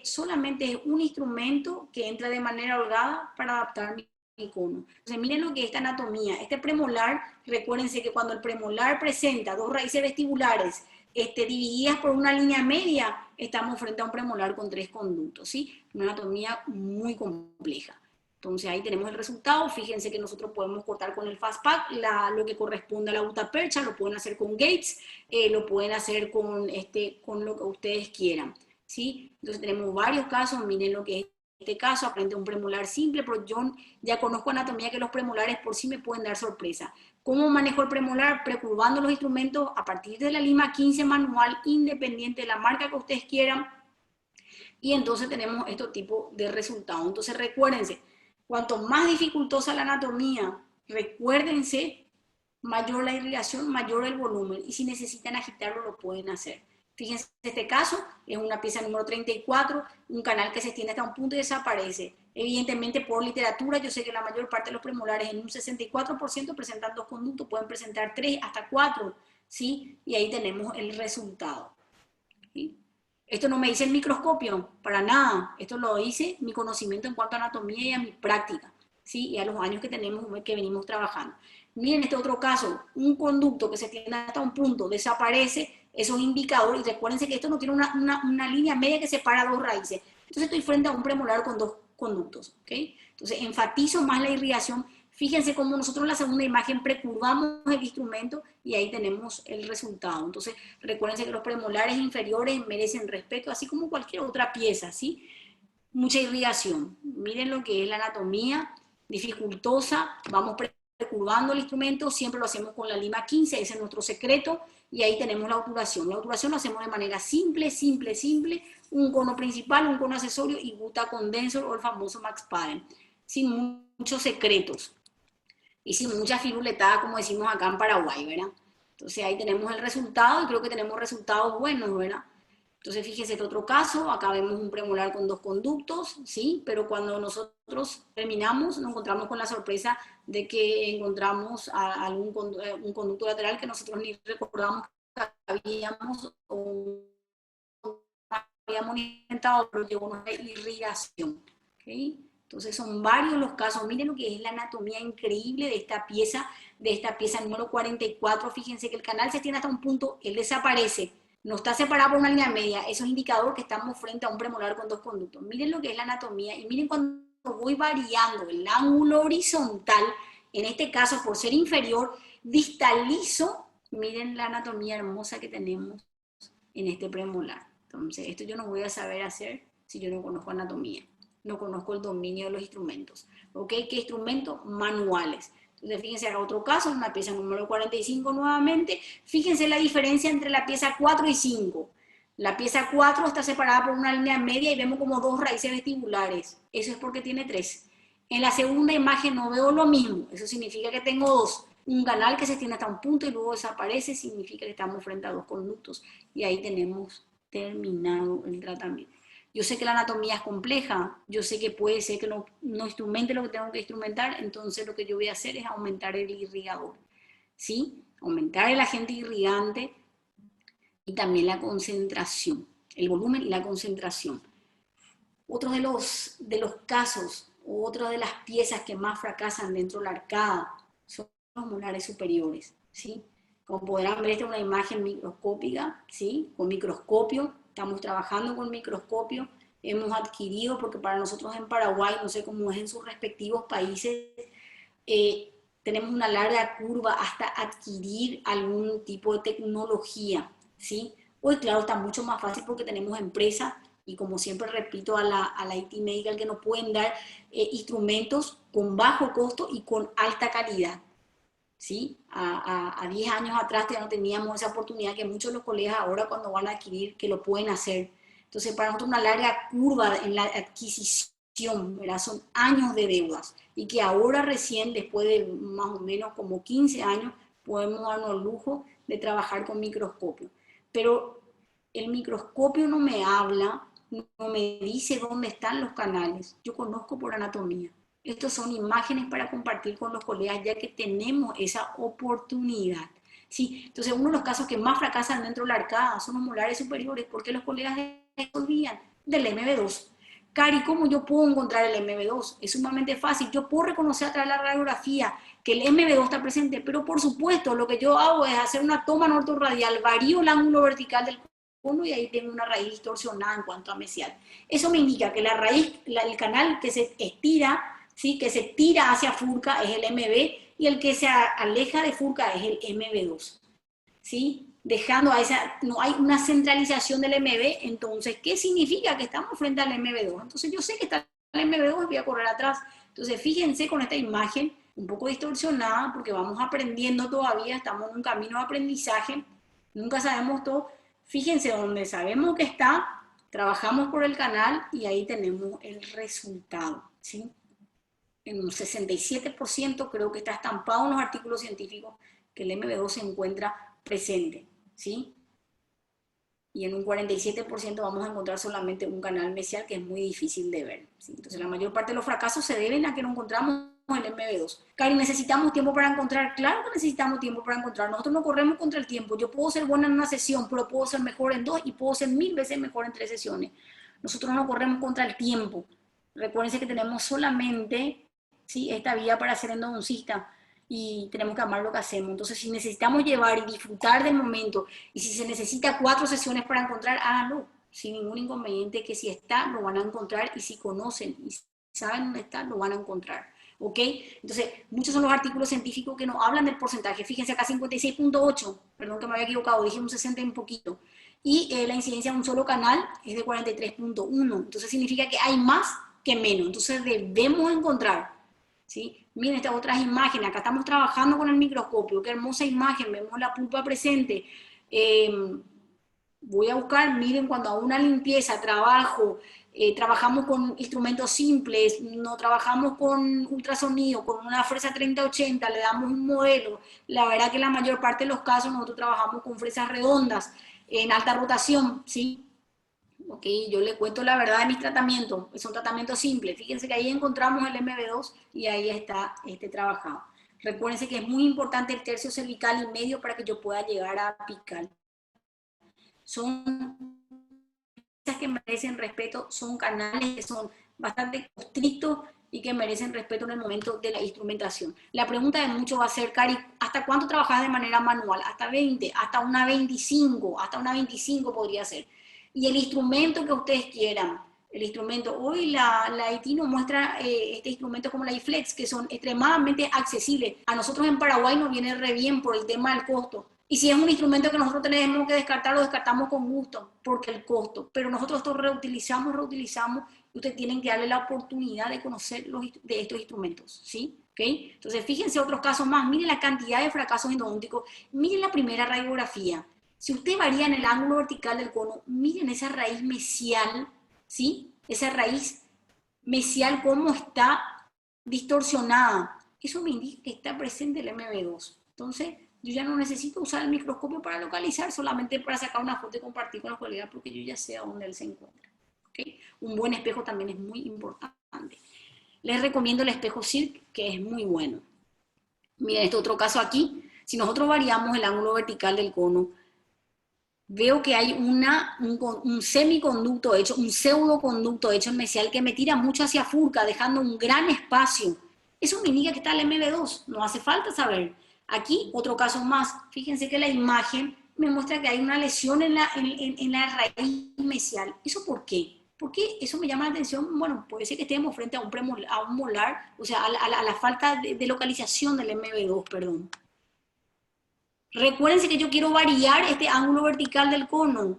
solamente es un instrumento que entra de manera holgada para adaptar mi cono. Entonces miren lo que es esta anatomía. Este premolar, recuérdense que cuando el premolar presenta dos raíces vestibulares divididas por una línea media, estamos frente a un premolar con tres conductos, ¿sí? Una anatomía muy compleja. Entonces ahí tenemos el resultado. Fíjense que nosotros podemos cortar con el Fastpack lo que corresponde a la gutapercha, lo pueden hacer con Gates, lo pueden hacer con lo que ustedes quieran, ¿sí? Entonces tenemos varios casos. Miren lo que es este caso, aprende un premolar simple, pero yo ya conozco anatomía que los premolares por sí me pueden dar sorpresa. ¿Cómo manejo el premolar? Precurvando los instrumentos a partir de la lima 15 manual, independiente de la marca que ustedes quieran, y entonces tenemos este tipo de resultados. Entonces recuérdense, cuanto más dificultosa la anatomía, recuérdense, mayor la irrigación, mayor el volumen, y si necesitan agitarlo lo pueden hacer. Fíjense, este caso es una pieza número 34, un canal que se extiende hasta un punto y desaparece. Evidentemente, por literatura, yo sé que la mayor parte de los premolares, en un 64%, presentan dos conductos, pueden presentar 3 hasta 4, ¿sí? Y ahí tenemos el resultado, ¿sí? Esto no me dice el microscopio, para nada. Esto lo dice mi conocimiento en cuanto a anatomía y a mi práctica, ¿sí? Y a los años que venimos trabajando. Miren este otro caso, un conducto que se extiende hasta un punto, desaparece, esos indicadores, y recuérdense que esto no tiene una línea media que separa dos raíces. Entonces estoy frente a un premolar con dos conductos, ¿ok? Entonces enfatizo más la irrigación. Fíjense cómo nosotros en la segunda imagen precurvamos el instrumento y ahí tenemos el resultado. Entonces recuérdense que los premolares inferiores merecen respeto, así como cualquier otra pieza, ¿sí? Mucha irrigación. Miren lo que es la anatomía dificultosa, vamos recurvando el instrumento, siempre lo hacemos con la lima 15, ese es nuestro secreto, y ahí tenemos la obturación. La obturación lo hacemos de manera simple, un cono principal, un cono accesorio y guta condensor o el famoso Max Paden, sin muchos secretos y sin mucha firuletada, como decimos acá en Paraguay, ¿verdad? Entonces ahí tenemos el resultado y creo que tenemos resultados buenos, ¿verdad? Entonces, fíjese este otro caso, acá vemos un premolar con 2 conductos, ¿sí? Pero cuando nosotros terminamos, nos encontramos con la sorpresa de que encontramos un conducto lateral que nosotros ni recordamos que habíamos o habíamos intentado, pero llegó una irrigación, ¿ok? Entonces son varios los casos. Miren lo que es la anatomía increíble de esta pieza número 44. Fíjense que el canal se extiende hasta un punto, él desaparece, no está separado por una línea media. Eso es indicador que estamos frente a un premolar con 2 conductos. Miren lo que es la anatomía y miren cuando voy variando el ángulo horizontal, en este caso por ser inferior, distalizo, miren la anatomía hermosa que tenemos en este premolar. Entonces, esto yo no voy a saber hacer si yo no conozco anatomía, no conozco el dominio de los instrumentos. ¿Ok? ¿Qué instrumentos? Manuales. Entonces, fíjense acá otro caso, en la pieza número 45 nuevamente. Fíjense la diferencia entre la pieza 4 y 5. La pieza 4 está separada por una línea media y vemos como 2 raíces vestibulares. Eso es porque tiene 3. En la segunda imagen no veo lo mismo. Eso significa que tengo 2. Un canal que se extiende hasta un punto y luego desaparece, significa que estamos frente a 2 conductos. Y ahí tenemos terminado el tratamiento. Yo sé que la anatomía es compleja, yo sé que puede ser que no instrumente lo que tengo que instrumentar, entonces lo que yo voy a hacer es aumentar el irrigador, ¿sí? Aumentar el agente irrigante y también la concentración, el volumen y la concentración. Otro de los casos, otra de las piezas que más fracasan dentro de la arcada son los molares superiores, ¿sí? Como podrán ver, esta es una imagen microscópica, ¿sí? Con microscopio, estamos trabajando con microscopio, hemos adquirido, porque para nosotros en Paraguay, no sé cómo es en sus respectivos países, tenemos una larga curva hasta adquirir algún tipo de tecnología, ¿sí? Hoy, claro, está mucho más fácil porque tenemos empresas y como siempre repito a la IT Medical que nos pueden dar instrumentos con bajo costo y con alta calidad. ¿Sí? A 10 años atrás ya no teníamos esa oportunidad que muchos de los colegas ahora cuando van a adquirir que lo pueden hacer. Entonces para nosotros una larga curva en la adquisición, ¿verdad? Son años de deudas y que ahora recién, después de más o menos como 15 años, podemos darnos el lujo de trabajar con microscopio. Pero el microscopio no me habla, no me dice dónde están los canales. Yo conozco por anatomía. Estas son imágenes para compartir con los colegas ya que tenemos esa oportunidad. ¿Sí? Entonces, uno de los casos que más fracasan dentro de la arcada son los molares superiores porque los colegas olvidan del MB2. Cari, ¿cómo yo puedo encontrar el MB2? Es sumamente fácil. Yo puedo reconocer a través de la radiografía que el MB2 está presente, pero por supuesto lo que yo hago es hacer una toma ortorradial, varío el ángulo vertical del cono y ahí tengo una raíz distorsionada en cuanto a mesial. Eso me indica que la raíz, el canal que se estira, ¿sí? Que se tira hacia Furca es el MB y el que se aleja de Furca es el MB2, ¿sí? Dejando a esa, no hay una centralización del MB, entonces, ¿qué significa? Que estamos frente al MB2. Entonces, yo sé que está el MB2 y voy a correr atrás. Entonces, fíjense con esta imagen un poco distorsionada porque vamos aprendiendo todavía, estamos en un camino de aprendizaje, nunca sabemos todo. Fíjense donde sabemos que está, trabajamos por el canal y ahí tenemos el resultado, ¿sí? En un 67% creo que está estampado en los artículos científicos que el MB2 se encuentra presente, ¿sí? Y en un 47% vamos a encontrar solamente un canal mesial que es muy difícil de ver, ¿sí? Entonces la mayor parte de los fracasos se deben a que no encontramos el MB2. Cari, ¿necesitamos tiempo para encontrar? Claro que necesitamos tiempo para encontrar. Nosotros no corremos contra el tiempo. Yo puedo ser buena en una sesión, pero puedo ser mejor en 2 y puedo ser 1000 veces mejor en 3 sesiones. Nosotros no corremos contra el tiempo. Recuérdense que tenemos solamente, ¿sí?, esta vida para ser endodoncista y tenemos que amar lo que hacemos. Entonces, si necesitamos llevar y disfrutar del momento y si se necesita 4 sesiones para encontrar, háganlo sin ningún inconveniente, que si está, lo van a encontrar y si conocen y saben dónde está, lo van a encontrar. ¿Ok? Entonces, muchos son los artículos científicos que nos hablan del porcentaje. Fíjense acá 56.8, perdón que me había equivocado, dije un 60 y un poquito. Y la incidencia de un solo canal es de 43.1. Entonces significa que hay más que menos. Entonces debemos encontrar, ¿sí? Miren estas otras imágenes. Acá estamos trabajando con el microscopio. Qué hermosa imagen. Vemos la pulpa presente. Voy a buscar, miren, cuando hago una limpieza, trabajamos con instrumentos simples, no trabajamos con ultrasonido, con una fresa 3080, le damos un modelo. La verdad que en la mayor parte de los casos nosotros trabajamos con fresas redondas, en alta rotación, ¿sí? ¿ok? Yo le cuento la verdad de mis tratamientos, es un tratamiento simple. Fíjense que ahí encontramos el MB2 y ahí está trabajado. Recuérdense que es muy importante el tercio cervical y medio para que yo pueda llegar a apical. Son que merecen respeto, son canales que son bastante estrictos y que merecen respeto en el momento de la instrumentación. La pregunta de muchos va a ser, Cari, ¿hasta cuánto trabajas de manera manual? Hasta 20, hasta una 25 podría ser. Y el instrumento que ustedes quieran, el instrumento, hoy la IT nos muestra este instrumento como la iFlex, que son extremadamente accesibles. A nosotros en Paraguay nos viene re bien por el tema del costo. Y si es un instrumento que nosotros tenemos que descartar, lo descartamos con gusto, porque el costo. Pero nosotros esto reutilizamos, y ustedes tienen que darle la oportunidad de conocer de estos instrumentos, ¿sí? ¿Okay? Entonces, fíjense otros casos más. Miren la cantidad de fracasos endodónticos. Miren la primera radiografía. Si usted varía en el ángulo vertical del cono, miren esa raíz mesial, ¿sí? Esa raíz mesial, cómo está distorsionada. Eso me indica que está presente el MB2. Entonces, yo ya no necesito usar el microscopio para localizar, solamente para sacar una foto y compartir con los colegas, porque yo ya sé a dónde él se encuentra. ¿Okay? Un buen espejo también es muy importante. Les recomiendo el espejo Circ, que es muy bueno. Miren, este otro caso aquí. Si nosotros variamos el ángulo vertical del cono, veo que hay un semiconducto hecho, un pseudoconducto hecho en mesial que me tira mucho hacia Furca, dejando un gran espacio. Eso me indica que está el MB2, no hace falta saber. Aquí, otro caso más. Fíjense que la imagen me muestra que hay una lesión en la raíz mesial. ¿Eso por qué? Porque eso me llama la atención. Bueno, puede ser que estemos frente a un molar, o sea, a la falta de localización del MB2, perdón. Recuérdense que yo quiero variar este ángulo vertical del cono.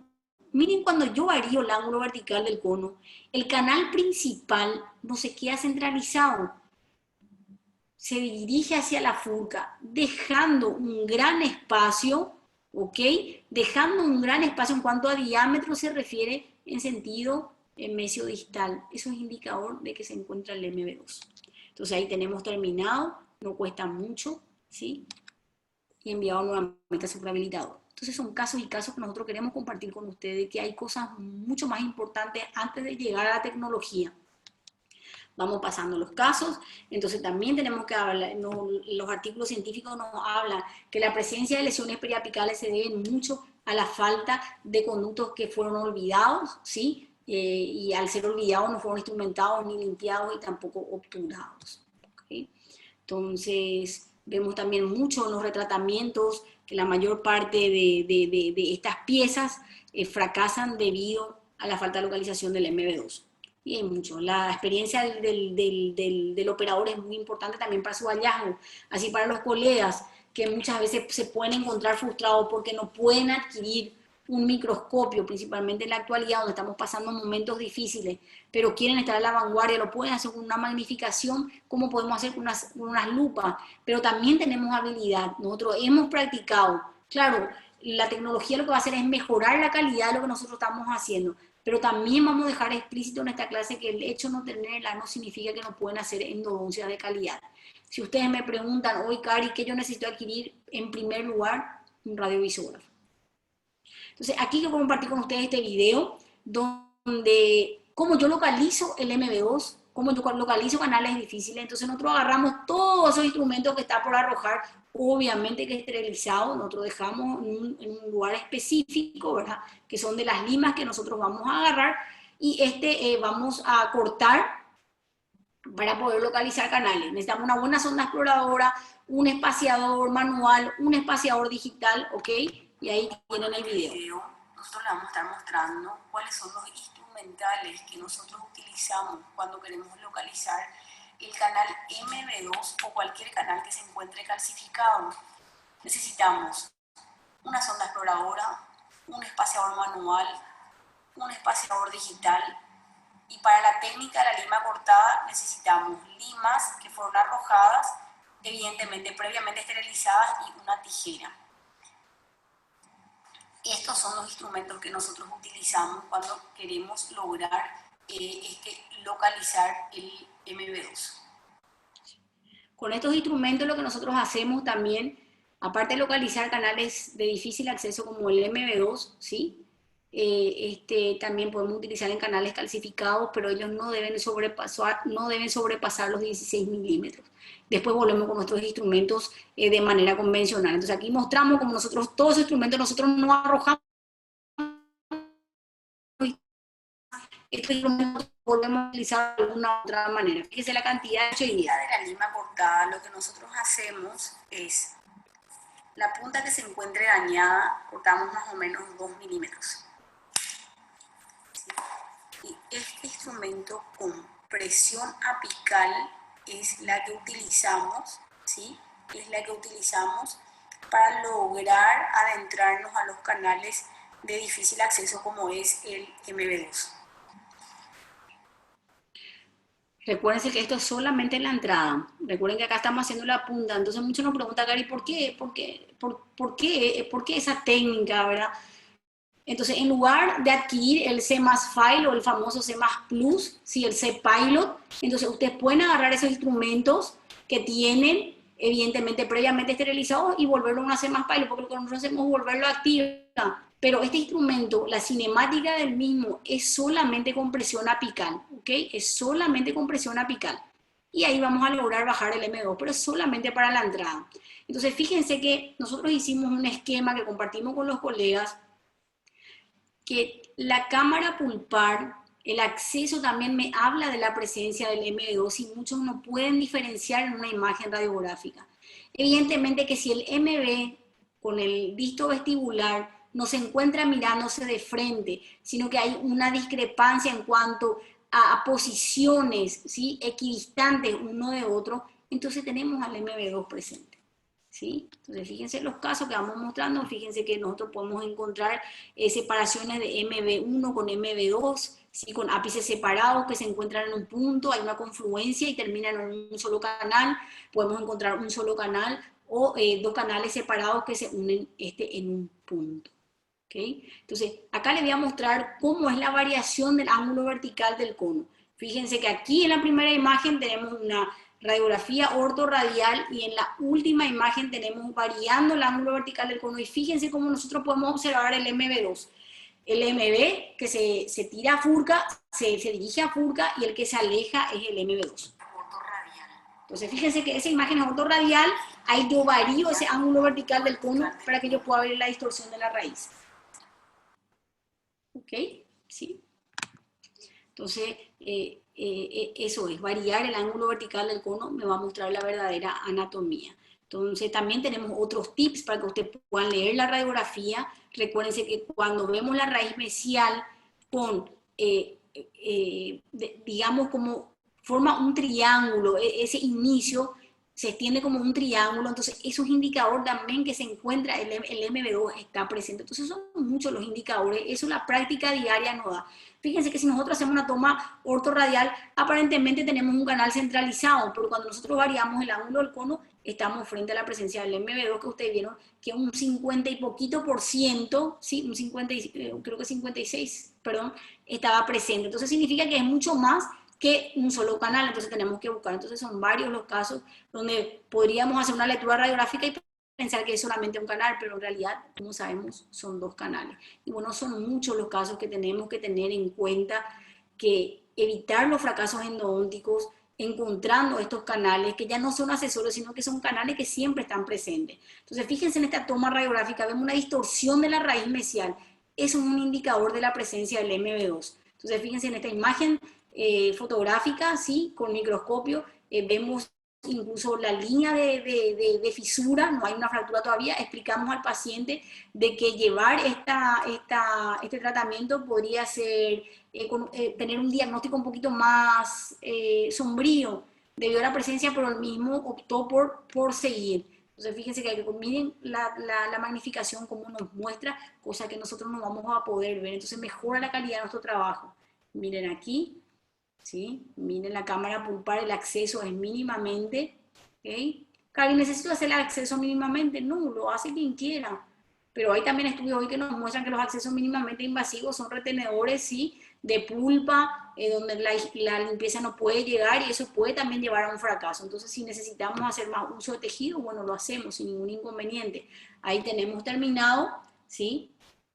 Miren, cuando yo varío el ángulo vertical del cono, el canal principal no se queda centralizado, se dirige hacia la furca, dejando un gran espacio, ¿ok? Dejando un gran espacio en cuanto a diámetro se refiere en sentido mesiodistal. Eso es indicador de que se encuentra el MB2. Entonces ahí tenemos terminado, no cuesta mucho, ¿sí? Y enviado nuevamente a su rehabilitador. Entonces son casos y casos que nosotros queremos compartir con ustedes, que hay cosas mucho más importantes antes de llegar a la tecnología. Vamos pasando los casos, entonces también tenemos que hablar, los artículos científicos nos hablan que la presencia de lesiones periapicales se debe mucho a la falta de conductos que fueron olvidados, ¿sí? Y al ser olvidados no fueron instrumentados ni limpiados y tampoco obturados. ¿Okay? Entonces, vemos también mucho en los retratamientos que la mayor parte de estas piezas fracasan debido a la falta de localización del MB2. Y hay mucho. La experiencia del operador es muy importante también para su hallazgo, así para los colegas que muchas veces se pueden encontrar frustrados porque no pueden adquirir un microscopio, principalmente en la actualidad, donde estamos pasando momentos difíciles, pero quieren estar a la vanguardia, lo pueden hacer con una magnificación, como podemos hacer con unas lupas, pero también tenemos habilidad, nosotros hemos practicado. Claro, la tecnología lo que va a hacer es mejorar la calidad de lo que nosotros estamos haciendo, pero también vamos a dejar explícito en esta clase que el hecho de no tenerla no significa que no pueden hacer endodoncias de calidad. Si ustedes me preguntan, hoy Cari, ¿qué yo necesito adquirir? En primer lugar, un radiovisógrafo. Entonces, aquí quiero compartir con ustedes este video donde cómo yo localizo el MB2, cómo yo localizo canales difíciles. Entonces, nosotros agarramos todos esos instrumentos que está por arrojar, obviamente que esterilizado, nosotros dejamos en un lugar específico, ¿verdad? Que son de las limas que nosotros vamos a agarrar y vamos a cortar para poder localizar canales. Necesitamos una buena sonda exploradora, un espaciador manual, un espaciador digital, ¿ok? Y ahí tienen el video. Nosotros le vamos a estar mostrando cuáles son los instrumentales que nosotros utilizamos cuando queremos localizar el canal MB2 o cualquier canal que se encuentre calcificado. Necesitamos una sonda exploradora, un espaciador manual, un espaciador digital, y para la técnica de la lima cortada necesitamos limas que fueron arrojadas, evidentemente previamente esterilizadas, y una tijera. Estos son los instrumentos que nosotros utilizamos cuando queremos lograr localizar el MB2. Con estos instrumentos lo que nosotros hacemos también, aparte de localizar canales de difícil acceso como el MB2, ¿sí? también podemos utilizar en canales calcificados, pero ellos no deben sobrepasar los 16 milímetros. Después volvemos con nuestros instrumentos de manera convencional. Entonces aquí mostramos como nosotros, todos los instrumentos, nosotros no arrojamos estos instrumentos, volvemos a utilizar de alguna otra manera. Fíjese la cantidad de la lima cortada. Lo que nosotros hacemos es, la punta que se encuentre dañada, cortamos más o menos 2 milímetros. Y este instrumento con presión apical es la que utilizamos, ¿sí? Es la que utilizamos para lograr adentrarnos a los canales de difícil acceso como es el MB2. Recuérdense que esto es solamente la entrada. Recuerden que acá estamos haciendo la punta. Entonces muchos nos preguntan, Gary, ¿por qué esa técnica, verdad? Entonces, en lugar de adquirir el C+ File o el famoso C+ Plus, ¿sí? El C Pilot, entonces ustedes pueden agarrar esos instrumentos que tienen, evidentemente, previamente esterilizados y volverlo a una C+ Pilot, porque lo que nosotros hacemos es volverlo activa. Pero este instrumento, la cinemática del mismo, es solamente con presión apical, ¿ok? Es solamente con presión apical. Y ahí vamos a lograr bajar el M2, pero es solamente para la entrada. Entonces, fíjense que nosotros hicimos un esquema que compartimos con los colegas, que la cámara pulpar, el acceso también me habla de la presencia del MB2 y muchos no pueden diferenciar en una imagen radiográfica. Evidentemente que si el MB con el visto vestibular no se encuentra mirándose de frente, sino que hay una discrepancia en cuanto a posiciones, ¿sí? Equidistantes uno de otro, entonces tenemos al MB2 presente. ¿Sí? Entonces, fíjense los casos que vamos mostrando, fíjense que nosotros podemos encontrar separaciones de MB1 con MB2, ¿sí? Con ápices separados que se encuentran en un punto, hay una confluencia y terminan en un solo canal, podemos encontrar un solo canal o dos canales separados que se unen en un punto. ¿Okay? Entonces, acá les voy a mostrar cómo es la variación del ángulo vertical del cono. Fíjense que aquí en la primera imagen tenemos una radiografía ortorradial y en la última imagen tenemos variando el ángulo vertical del cono y fíjense cómo nosotros podemos observar el MB2. El MB que se tira a Furca, se dirige a Furca y el que se aleja es el MB2. Entonces fíjense que esa imagen es ortorradial, ahí yo varío ese ángulo vertical del cono para que yo pueda ver la distorsión de la raíz. ¿Ok? ¿Sí? Entonces, eso es, variar el ángulo vertical del cono me va a mostrar la verdadera anatomía. Entonces, también tenemos otros tips para que ustedes puedan leer la radiografía. Recuérdense que cuando vemos la raíz mesial con, digamos, como forma un triángulo, ese inicio se extiende como un triángulo, entonces eso es indicador también que se encuentra, el MB2 está presente. Entonces son muchos los indicadores, eso la práctica diaria nos da. Fíjense que si nosotros hacemos una toma ortorradial, aparentemente tenemos un canal centralizado, pero cuando nosotros variamos el ángulo del cono, estamos frente a la presencia del MB2, que ustedes vieron que un 50 y poquito por ciento, ¿sí? Un 50, creo que 56, perdón, estaba presente. Entonces significa que es mucho más que un solo canal, entonces tenemos que buscar. Entonces son varios los casos donde podríamos hacer una lectura radiográfica y pensar que es solamente un canal, pero en realidad, como sabemos, son dos canales. Y bueno, son muchos los casos que tenemos que tener en cuenta, que evitar los fracasos endodónticos encontrando estos canales que ya no son accesorios, sino que son canales que siempre están presentes. Entonces, fíjense en esta toma radiográfica, vemos una distorsión de la raíz mesial. Eso es un indicador de la presencia del MB2. Entonces, fíjense en esta imagen fotográfica, ¿sí? Con microscopio, vemos incluso la línea de fisura, no hay una fractura todavía, explicamos al paciente de que llevar este tratamiento podría ser, tener un diagnóstico un poquito más sombrío debido a la presencia, pero el mismo optó por seguir. Entonces fíjense que miren la magnificación como nos muestra, cosa que nosotros no vamos a poder ver, entonces mejora la calidad de nuestro trabajo. Miren aquí, ¿sí? Miren la cámara pulpar, el acceso es mínimamente, ¿ok? Cari, ¿necesito hacer el acceso mínimamente? No, lo hace quien quiera. Pero hay también estudios hoy que nos muestran que los accesos mínimamente invasivos son retenedores, ¿sí? De pulpa, donde la limpieza no puede llegar y eso puede también llevar a un fracaso. Entonces, si necesitamos hacer más uso de tejido, bueno, lo hacemos sin ningún inconveniente. Ahí tenemos terminado, ¿sí?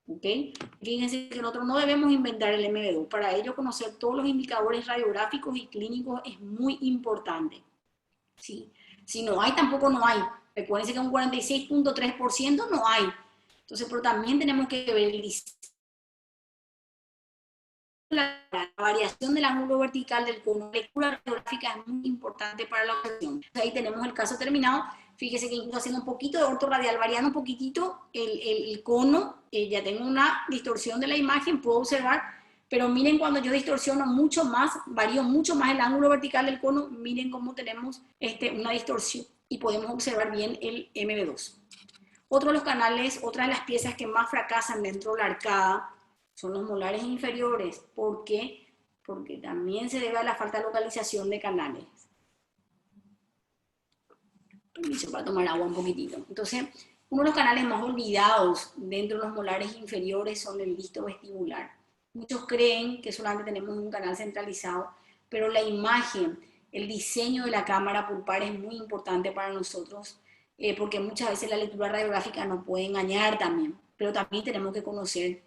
¿ok? Fíjense que nosotros no debemos inventar el MB2. Para ello, conocer todos los indicadores radiográficos y clínicos es muy importante, ¿sí? Si no hay, tampoco no hay. Recuérdense que un 46.3% no hay. Entonces, pero también tenemos que ver el la variación del ángulo vertical del cono. La lectura radiográfica es muy importante para la observación. Ahí tenemos el caso terminado. Fíjese que incluso haciendo un poquito de ortorradial, variando un poquitito el cono, ya tengo una distorsión de la imagen, puedo observar, pero miren cuando yo distorsiono mucho más, varío mucho más el ángulo vertical del cono, miren cómo tenemos una distorsión y podemos observar bien el MB2. Otro de los canales, otra de las piezas que más fracasan dentro de la arcada son los molares inferiores. ¿Por qué? Porque también se debe a la falta de localización de canales. Permiso para tomar agua un poquitito. Entonces, uno de los canales más olvidados dentro de los molares inferiores son el listo vestibular. Muchos creen que solamente tenemos un canal centralizado, pero la imagen, el diseño de la cámara pulpar es muy importante para nosotros, porque muchas veces la lectura radiográfica nos puede engañar también, pero también tenemos que conocer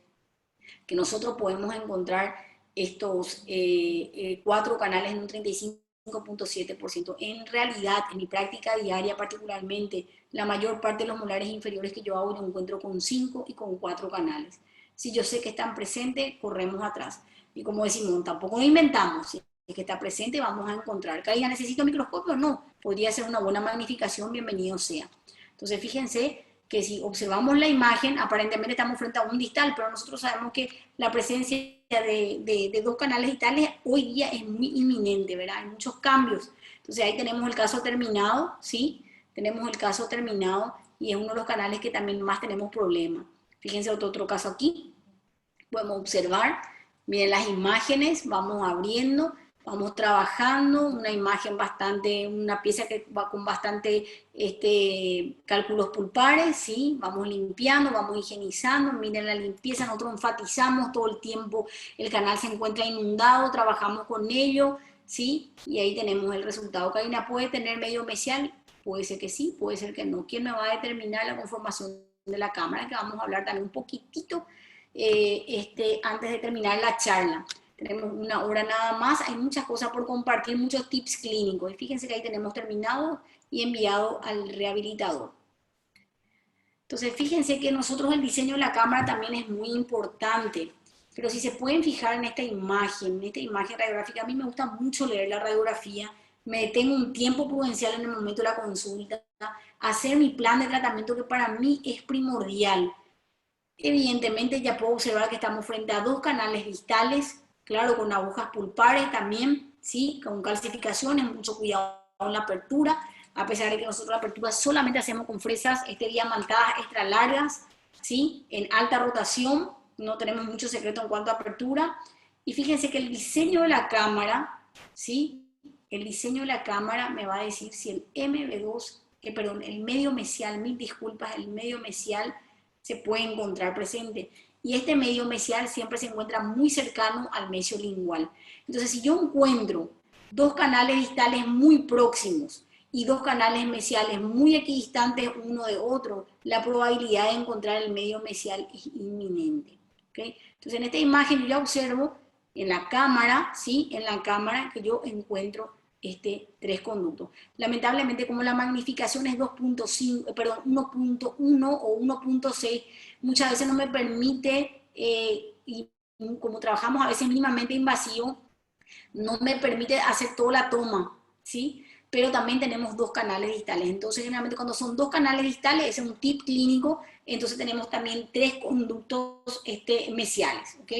que nosotros podemos encontrar estos 4 canales en un 35.7%. En realidad, en mi práctica diaria particularmente, la mayor parte de los molares inferiores que yo hago, yo encuentro con 5 y con 4 canales. Si yo sé que están presentes, corremos atrás. Y como decimos, tampoco lo inventamos. Si es que está presente, vamos a encontrar. ¿Que necesito microscopio? No. Podría ser una buena magnificación, bienvenido sea. Entonces, fíjense que si observamos la imagen, aparentemente estamos frente a un distal, pero nosotros sabemos que la presencia de 2 canales distales hoy día es muy inminente, ¿verdad? Hay muchos cambios. Entonces ahí tenemos el caso terminado, ¿sí? Tenemos el caso terminado y es uno de los canales que también más tenemos problemas. Fíjense otro caso aquí. Podemos observar, miren las imágenes, vamos abriendo, vamos trabajando, una imagen bastante, una pieza que va con bastante cálculos pulpares, ¿sí? Vamos limpiando, vamos higienizando, miren la limpieza, nosotros enfatizamos todo el tiempo, el canal se encuentra inundado, trabajamos con ello, ¿sí? Y ahí tenemos el resultado. ¿Karina puede tener medio mesial? Puede ser que sí, puede ser que no. ¿Quién me va a determinar la conformación de la cámara? Que vamos a hablar también un poquitito antes de terminar la charla. Tenemos una hora nada más, hay muchas cosas por compartir, muchos tips clínicos. Y fíjense que ahí tenemos terminado y enviado al rehabilitador. Entonces, fíjense que nosotros el diseño de la cámara también es muy importante. Pero si se pueden fijar en esta imagen radiográfica, a mí me gusta mucho leer la radiografía, me detengo un tiempo prudencial en el momento de la consulta, hacer mi plan de tratamiento que para mí es primordial. Evidentemente ya puedo observar que estamos frente a 2 canales distales, claro, con agujas pulpares también, ¿sí? Con calcificaciones, mucho cuidado en la apertura, a pesar de que nosotros la apertura solamente hacemos con fresas diamantadas extra largas, ¿sí? En alta rotación, no tenemos mucho secreto en cuanto a apertura. Y fíjense que el diseño de la cámara, ¿sí? El diseño de la cámara me va a decir si el MB2, perdón, el medio mesial, mil disculpas, el medio mesial se puede encontrar presente. Y este medio mesial siempre se encuentra muy cercano al mesiolingual. Entonces, si yo encuentro 2 canales distales muy próximos y 2 canales mesiales muy equidistantes uno de otro, la probabilidad de encontrar el medio mesial es inminente. ¿Okay? Entonces, en esta imagen yo ya observo en la cámara, ¿sí? En la cámara que yo encuentro 3 conductos. Lamentablemente, como la magnificación es 2.5, perdón, 1.1 o 1.6, muchas veces no me permite, y como trabajamos a veces mínimamente invasivo, no me permite hacer toda la toma, ¿sí? Pero también tenemos 2 canales distales. Entonces, generalmente cuando son 2 canales distales, ese es un tip clínico, entonces tenemos también 3 conductos mesiales, ¿ok?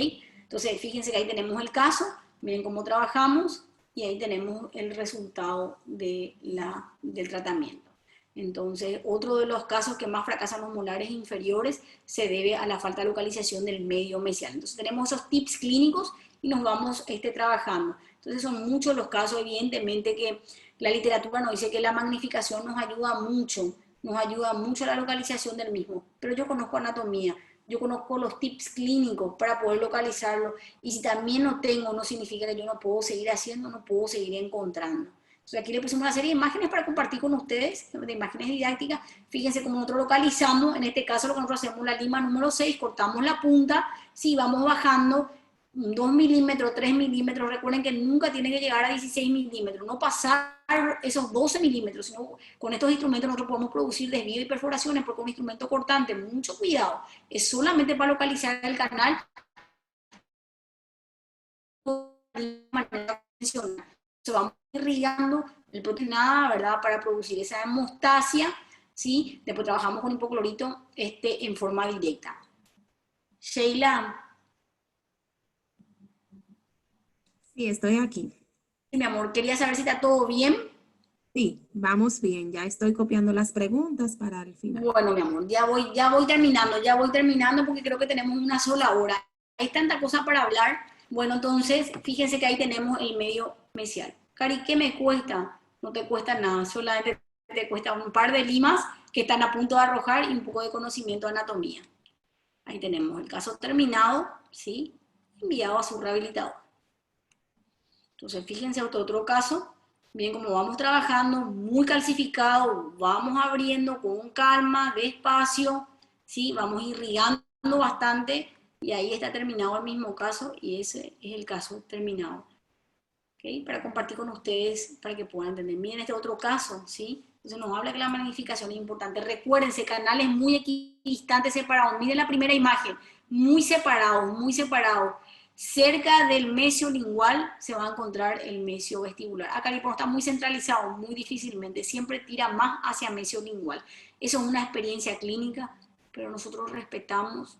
Entonces, fíjense que ahí tenemos el caso, miren cómo trabajamos, y ahí tenemos el resultado del tratamiento. Entonces, otro de los casos que más fracasan los molares inferiores se debe a la falta de localización del medio mesial. Entonces, tenemos esos tips clínicos y nos vamos trabajando. Entonces, son muchos los casos, evidentemente, que la literatura nos dice que la magnificación nos ayuda mucho a la localización del mismo. Pero yo conozco anatomía, yo conozco los tips clínicos para poder localizarlo, y si también no tengo, no significa que yo no puedo seguir haciendo, no puedo seguir encontrando. Entonces aquí le pusimos una serie de imágenes para compartir con ustedes, de imágenes didácticas. Fíjense cómo nosotros localizamos, en este caso lo que nosotros hacemos, la lima número 6, cortamos la punta, sí, vamos bajando 2 milímetros, 3 milímetros, recuerden que nunca tiene que llegar a 16 milímetros, no pasar esos 12 milímetros, sino con estos instrumentos nosotros podemos producir desvío y perforaciones, porque un instrumento cortante, mucho cuidado, es solamente para localizar el canal de manera convencional. Se vamos irrigando el proteinada, ¿verdad? Para producir esa hemostasia, ¿sí? Después trabajamos con hipoclorito en forma directa. Sheila. Sí, estoy aquí. Mi amor, quería saber si está todo bien. Sí, vamos bien. Ya estoy copiando las preguntas para el final. Bueno, mi amor, ya voy terminando porque creo que tenemos una sola hora. Hay tanta cosa para hablar. Bueno, entonces, fíjense que ahí tenemos el medio mesial. Cari, ¿qué me cuesta? No te cuesta nada, solamente te cuesta un par de limas que están a punto de arrojar y un poco de conocimiento de anatomía. Ahí tenemos el caso terminado, ¿sí? Enviado a su rehabilitador. Entonces, fíjense otro caso. Bien, como vamos trabajando, muy calcificado, vamos abriendo con calma, despacio, ¿sí? Vamos irrigando bastante y ahí está terminado el mismo caso y ese es el caso terminado. ¿Okay? Para compartir con ustedes, para que puedan entender. Miren este otro caso, ¿sí? Entonces nos habla que la magnificación es importante. Recuérdense, canales muy equidistantes, separados. Miren la primera imagen, muy separados, muy separados. Cerca del mesiolingual se va a encontrar el mesio vestibular. Acá el está muy centralizado, muy difícilmente, siempre tira más hacia mesiolingual. Eso es una experiencia clínica, pero nosotros respetamos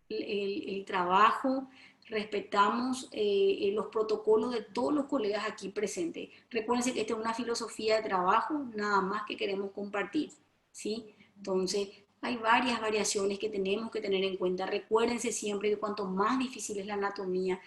el trabajo, respetamos los protocolos de todos los colegas aquí presentes. Recuérdense que esta es una filosofía de trabajo, nada más que queremos compartir, ¿sí? Entonces, hay varias variaciones que tenemos que tener en cuenta. Recuérdense siempre que cuanto más difícil es la anatomía,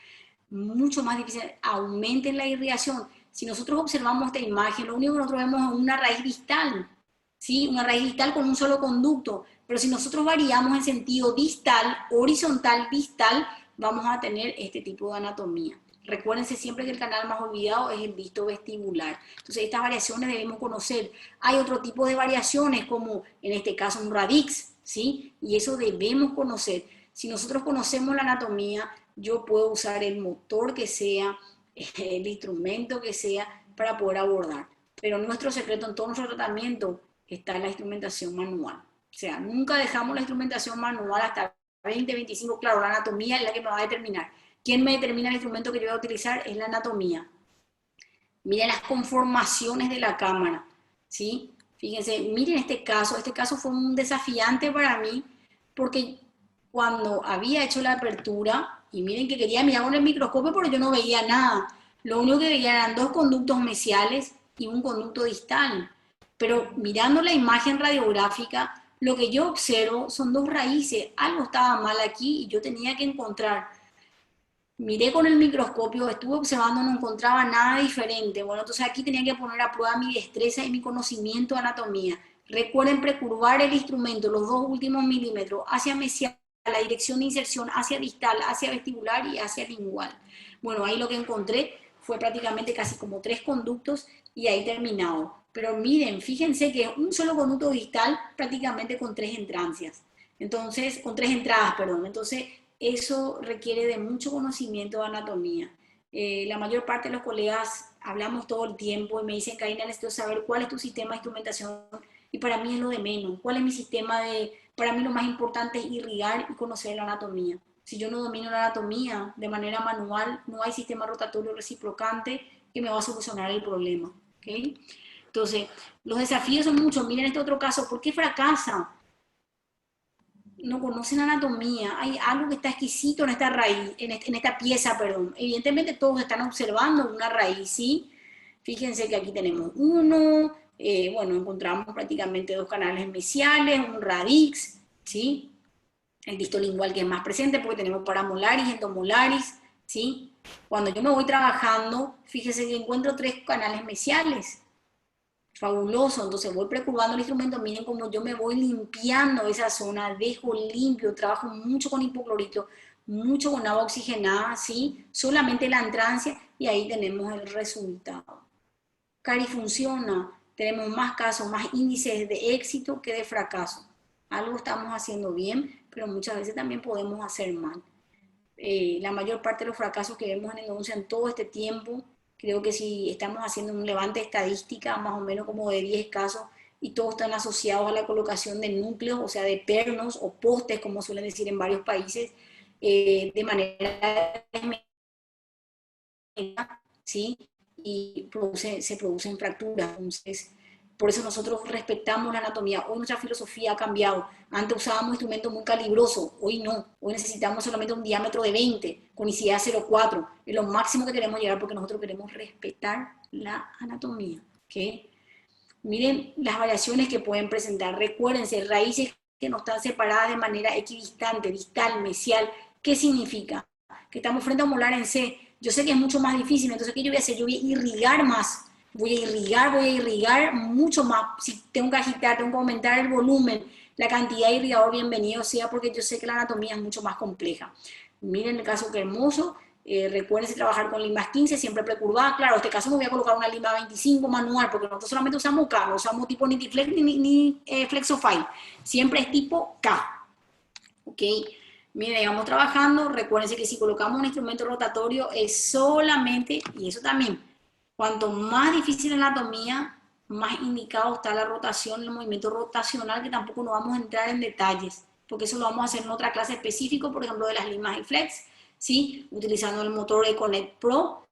mucho más difícil, aumenten la irrigación. Si nosotros observamos esta imagen, lo único que nosotros vemos es una raíz distal, ¿sí? Una raíz distal con un solo conducto, pero si nosotros variamos en sentido distal, horizontal, distal, vamos a tener este tipo de anatomía. Recuérdense siempre que el canal más olvidado es el visto vestibular. Entonces estas variaciones debemos conocer. Hay otro tipo de variaciones como en este caso un radix, ¿sí? Y eso debemos conocer. Si nosotros conocemos la anatomía, yo puedo usar el motor que sea, el instrumento que sea para poder abordar. Pero nuestro secreto en todo nuestro tratamiento está en la instrumentación manual. O sea, nunca dejamos la instrumentación manual hasta 20, 25, claro, la anatomía es la que me va a determinar. ¿Quién me determina el instrumento que yo voy a utilizar? Es la anatomía. Miren las conformaciones de la cámara, ¿sí? Fíjense, miren este caso fue un desafiante para mí, porque cuando había hecho la apertura, y miren que quería mirar con el microscopio, pero yo no veía nada. Lo único que veía eran dos conductos mesiales y un conducto distal. Pero mirando la imagen radiográfica, lo que yo observo son dos raíces. Algo estaba mal aquí y yo tenía que encontrar. Miré con el microscopio, estuve observando, no encontraba nada diferente. Bueno, entonces aquí tenía que poner a prueba mi destreza y mi conocimiento de anatomía. Recuerden precurvar el instrumento, los 2 últimos milímetros, hacia mesial, la dirección de inserción, hacia distal, hacia vestibular y hacia lingual. Bueno, ahí lo que encontré fue prácticamente casi como 3 conductos y ahí terminado. Pero miren, fíjense que es un solo conducto distal prácticamente con 3 entrancias. Entonces, con 3 entradas, perdón. Entonces, eso requiere de mucho conocimiento de anatomía. La mayor parte de los colegas hablamos todo el tiempo y me dicen, Karina, necesito saber cuál es tu sistema de instrumentación y para mí es lo de menos. ¿Cuál es mi sistema de...? Para mí lo más importante es irrigar y conocer la anatomía. Si yo no domino la anatomía de manera manual, no hay sistema rotatorio reciprocante que me va a solucionar el problema. ¿Okay? Entonces, los desafíos son muchos. Miren este otro caso. ¿Por qué fracasa? No conocen anatomía, hay algo que está exquisito en esta raíz, en esta pieza, perdón. Evidentemente todos están observando una raíz, ¿sí? Fíjense que aquí tenemos uno, bueno, encontramos prácticamente 2 canales mesiales, un radix, ¿sí? El distolingual que es más presente porque tenemos paramolaris, endomolaris, ¿sí? Cuando yo me voy trabajando, fíjense que encuentro 3 canales mesiales, fabuloso, entonces voy precurvando el instrumento, miren cómo yo me voy limpiando esa zona, dejo limpio, trabajo mucho con hipoclorito, mucho con agua oxigenada, ¿sí? Solamente la entrancia y ahí tenemos el resultado. Cari funciona, tenemos más casos, más índices de éxito que de fracaso. Algo estamos haciendo bien, pero muchas veces también podemos hacer mal. La mayor parte de los fracasos que vemos en endodoncia en todo este tiempo, creo que si estamos haciendo un levante estadística, más o menos como de 10 casos, y todos están asociados a la colocación de núcleos, o sea, de pernos o postes, como suelen decir en varios países, de manera ¿sí? Y se producen fracturas. Entonces, por eso nosotros respetamos la anatomía. Hoy nuestra filosofía ha cambiado. Antes usábamos instrumentos muy calibrosos, hoy no. Hoy necesitamos solamente un diámetro de 20, conicidad 0,4. Es lo máximo que queremos llegar porque nosotros queremos respetar la anatomía. ¿Okay? Miren las variaciones que pueden presentar. Recuérdense, raíces que no están separadas de manera equidistante, distal, mesial. ¿Qué significa? Que estamos frente a un molar en C. Yo sé que es mucho más difícil, entonces ¿qué yo voy a hacer? Yo voy a irrigar más. Voy a irrigar mucho más. Si tengo que agitar, tengo que aumentar el volumen, la cantidad de irrigador, bienvenido sea, porque yo sé que la anatomía es mucho más compleja. Miren el caso que hermoso. Recuérdense trabajar con limas 15, siempre precurvada. Claro, en este caso me voy a colocar una lima 25 manual, porque nosotros solamente usamos K, no usamos tipo Nitiflex ni Flexofile. Siempre es tipo K. ¿Ok? Miren, vamos trabajando. Recuérdense que si colocamos un instrumento rotatorio es solamente, y eso también, cuanto más difícil la anatomía, más indicado está la rotación, el movimiento rotacional, que tampoco nos vamos a entrar en detalles, porque eso lo vamos a hacer en otra clase específica, por ejemplo, de las limas y flex, ¿sí? Utilizando el motor Econet Pro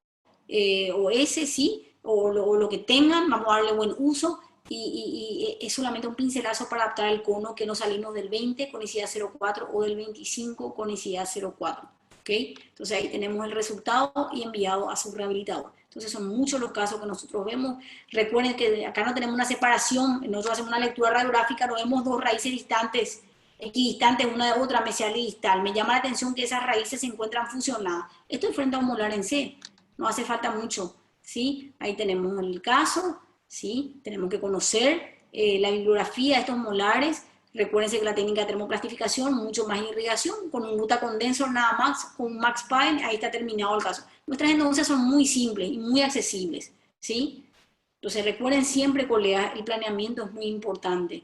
o ese, ¿sí? O lo que tengan, vamos a darle buen uso. Y es solamente un pincelazo para adaptar el cono, que no salimos del 20 conicidad 0,4 o del 25 conicidad 0,4. ¿Okay? Entonces ahí tenemos el resultado y enviado a su rehabilitador. Entonces son muchos los casos que nosotros vemos. Recuerden que acá no tenemos una separación, nosotros hacemos una lectura radiográfica, no vemos dos raíces distantes, equidistantes una de otra, mesial y distal. Me llama la atención que esas raíces se encuentran fusionadas. Esto enfrenta a un molar en C, no hace falta mucho, ¿sí? Ahí tenemos el caso, ¿sí? Tenemos que conocer la bibliografía de estos molares. Recuérdense que la técnica de termoplastificación, mucho más irrigación, con un glutacondensor nada más, con un Max Pine, ahí está terminado el caso. Nuestras endodoncias son muy simples y muy accesibles, ¿sí? Entonces recuerden siempre, colegas, el planeamiento es muy importante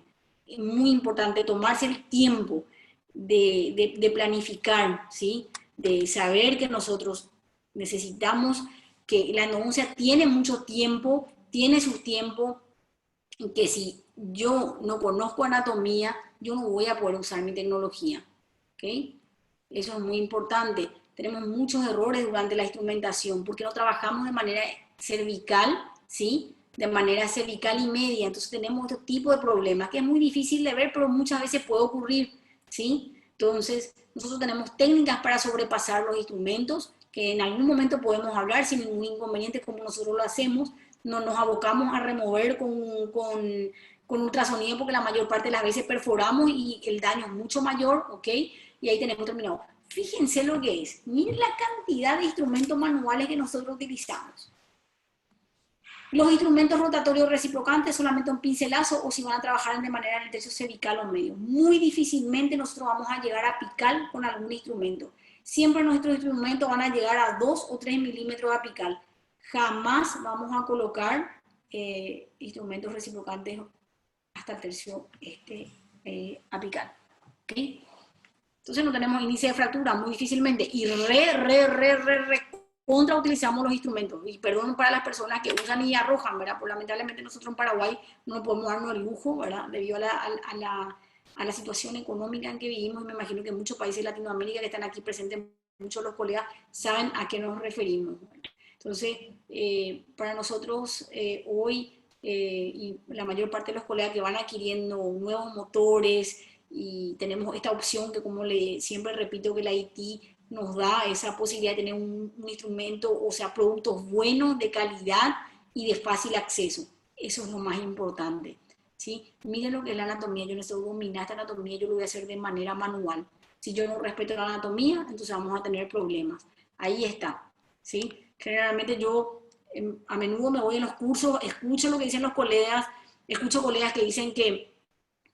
tomarse el tiempo de planificar, ¿sí? De saber que nosotros necesitamos, que la endodoncia tiene mucho tiempo, tiene su tiempo, que si yo no conozco anatomía, yo no voy a poder usar mi tecnología. ¿Okay? Eso es muy importante. Tenemos muchos errores durante la instrumentación porque no trabajamos de manera cervical, ¿sí? De manera cervical y media. Entonces tenemos otro tipo de problemas que es muy difícil de ver, pero muchas veces puede ocurrir, ¿sí? Entonces nosotros tenemos técnicas para sobrepasar los instrumentos que en algún momento podemos hablar sin ningún inconveniente como nosotros lo hacemos. No nos abocamos a remover con ultrasonido porque la mayor parte de las veces perforamos y el daño es mucho mayor, ¿ok? Y ahí tenemos terminado. Fíjense lo que es. Miren la cantidad de instrumentos manuales que nosotros utilizamos. Los instrumentos rotatorios reciprocantes, solamente un pincelazo, o si van a trabajar de manera en el tercio cervical o medio. Muy difícilmente nosotros vamos a llegar a apical con algún instrumento. Siempre nuestros instrumentos van a llegar a 2 o 3 milímetros de apical. Jamás vamos a colocar instrumentos reciprocantes hasta el tercio apical. ¿Okay? Entonces no tenemos índice de fractura muy difícilmente y contra utilizamos los instrumentos. Y perdón para las personas que usan y arrojan, ¿verdad? Pues lamentablemente nosotros en Paraguay no podemos darnos el lujo, ¿verdad? Debido a la situación económica en que vivimos, y me imagino que en muchos países de Latinoamérica que están aquí presentes, muchos de los colegas saben a qué nos referimos. Entonces, para nosotros hoy, y la mayor parte de los colegas que van adquiriendo nuevos motores, y tenemos esta opción que, como siempre repito, que la IT nos da esa posibilidad de tener un instrumento, o sea, productos buenos, de calidad y de fácil acceso. Eso es lo más importante, ¿sí? Miren lo que es la anatomía. Yo necesito dominar esta anatomía, yo lo voy a hacer de manera manual. Si yo no respeto la anatomía, entonces vamos a tener problemas. Ahí está, ¿sí? Generalmente yo a menudo me voy en los cursos, escucho lo que dicen los colegas, escucho colegas que dicen que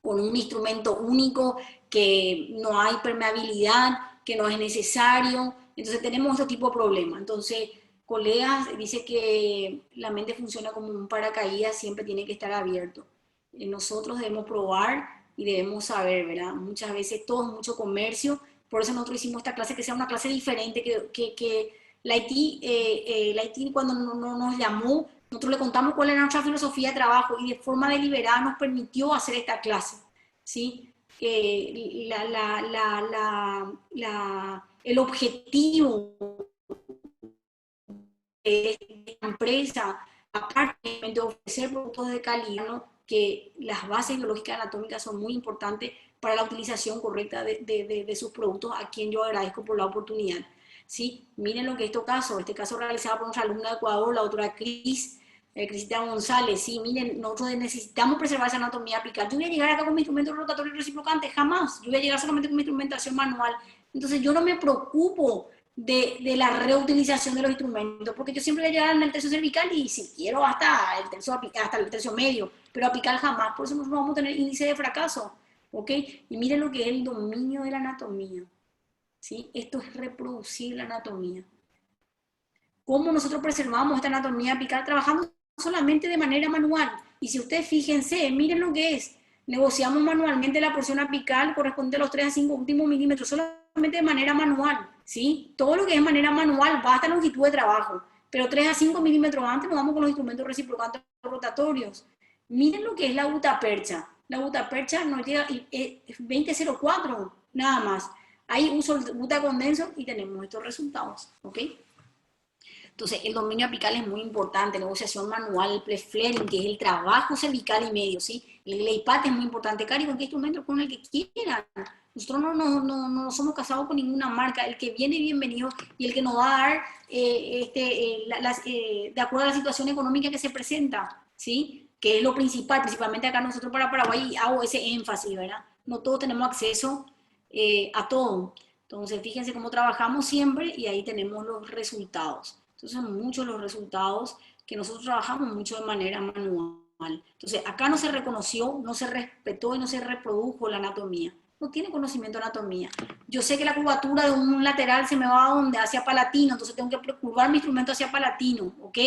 con un instrumento único, que no hay permeabilidad, que no es necesario. Entonces tenemos este tipo de problemas. Entonces colegas, dice que la mente funciona como un paracaídas, siempre tiene que estar abierto. Nosotros debemos probar y debemos saber, ¿verdad? Muchas veces todo es mucho comercio, por eso nosotros hicimos esta clase que sea una clase diferente, que la IT cuando nos llamó, nosotros le contamos cuál era nuestra filosofía de trabajo y de forma deliberada nos permitió hacer esta clase, ¿sí? El objetivo de la empresa, aparte de ofrecer productos de calidad, ¿no? Que las bases biológicas anatómicas son muy importantes para la utilización correcta de sus productos, a quien yo agradezco por la oportunidad. ¿Sí? Miren lo que es este caso realizado por nuestra alumna de Ecuador, la doctora Cristina González. Sí, miren, nosotros necesitamos preservar esa anatomía aplical. Yo voy a llegar acá con mi instrumento rotatorio reciprocante, jamás. Yo voy a llegar solamente con mi instrumentación manual. Entonces yo no me preocupo de la reutilización de los instrumentos, porque yo siempre voy a llegar en el tercio cervical y si quiero hasta el tercio medio, pero apical jamás, por eso nosotros no vamos a tener índice de fracaso, ¿ok? Y miren lo que es el dominio de la anatomía, ¿sí? Esto es reproducir la anatomía. ¿Cómo nosotros preservamos esta anatomía apical? Trabajando solamente de manera manual. Y si ustedes fíjense, miren lo que es, negociamos manualmente la porción apical correspondiente a los 3 a 5 últimos milímetros, solamente de manera manual, ¿sí? Todo lo que es manera manual va hasta longitud de trabajo, pero 3 a 5 milímetros antes nos vamos con los instrumentos reciprocantes rotatorios. Miren lo que es la gutapercha. La gutapercha nos llega, es 2004, nada más. Ahí uso el gutacondenso y tenemos estos resultados, ¿ok? Entonces, el dominio apical es muy importante, negociación manual, el pre-flaring, que es el trabajo cervical y medio, ¿sí? El LEIPAT es muy importante, Cari, con qué instrumento, con el que quieran. Nosotros no somos casados con ninguna marca, el que viene bienvenido y el que nos va a dar de acuerdo a la situación económica que se presenta, ¿sí? Que es lo principal, principalmente acá nosotros para Paraguay, hago ese énfasis, ¿verdad? No todos tenemos acceso a todo. Entonces, fíjense cómo trabajamos siempre y ahí tenemos los resultados. Entonces, son muchos los resultados que nosotros trabajamos mucho de manera manual. Entonces, acá no se reconoció, no se respetó y no se reprodujo la anatomía. No tiene conocimiento de anatomía. Yo sé que la curvatura de un lateral se me va a donde, hacia palatino, entonces tengo que curvar mi instrumento hacia palatino, ¿ok?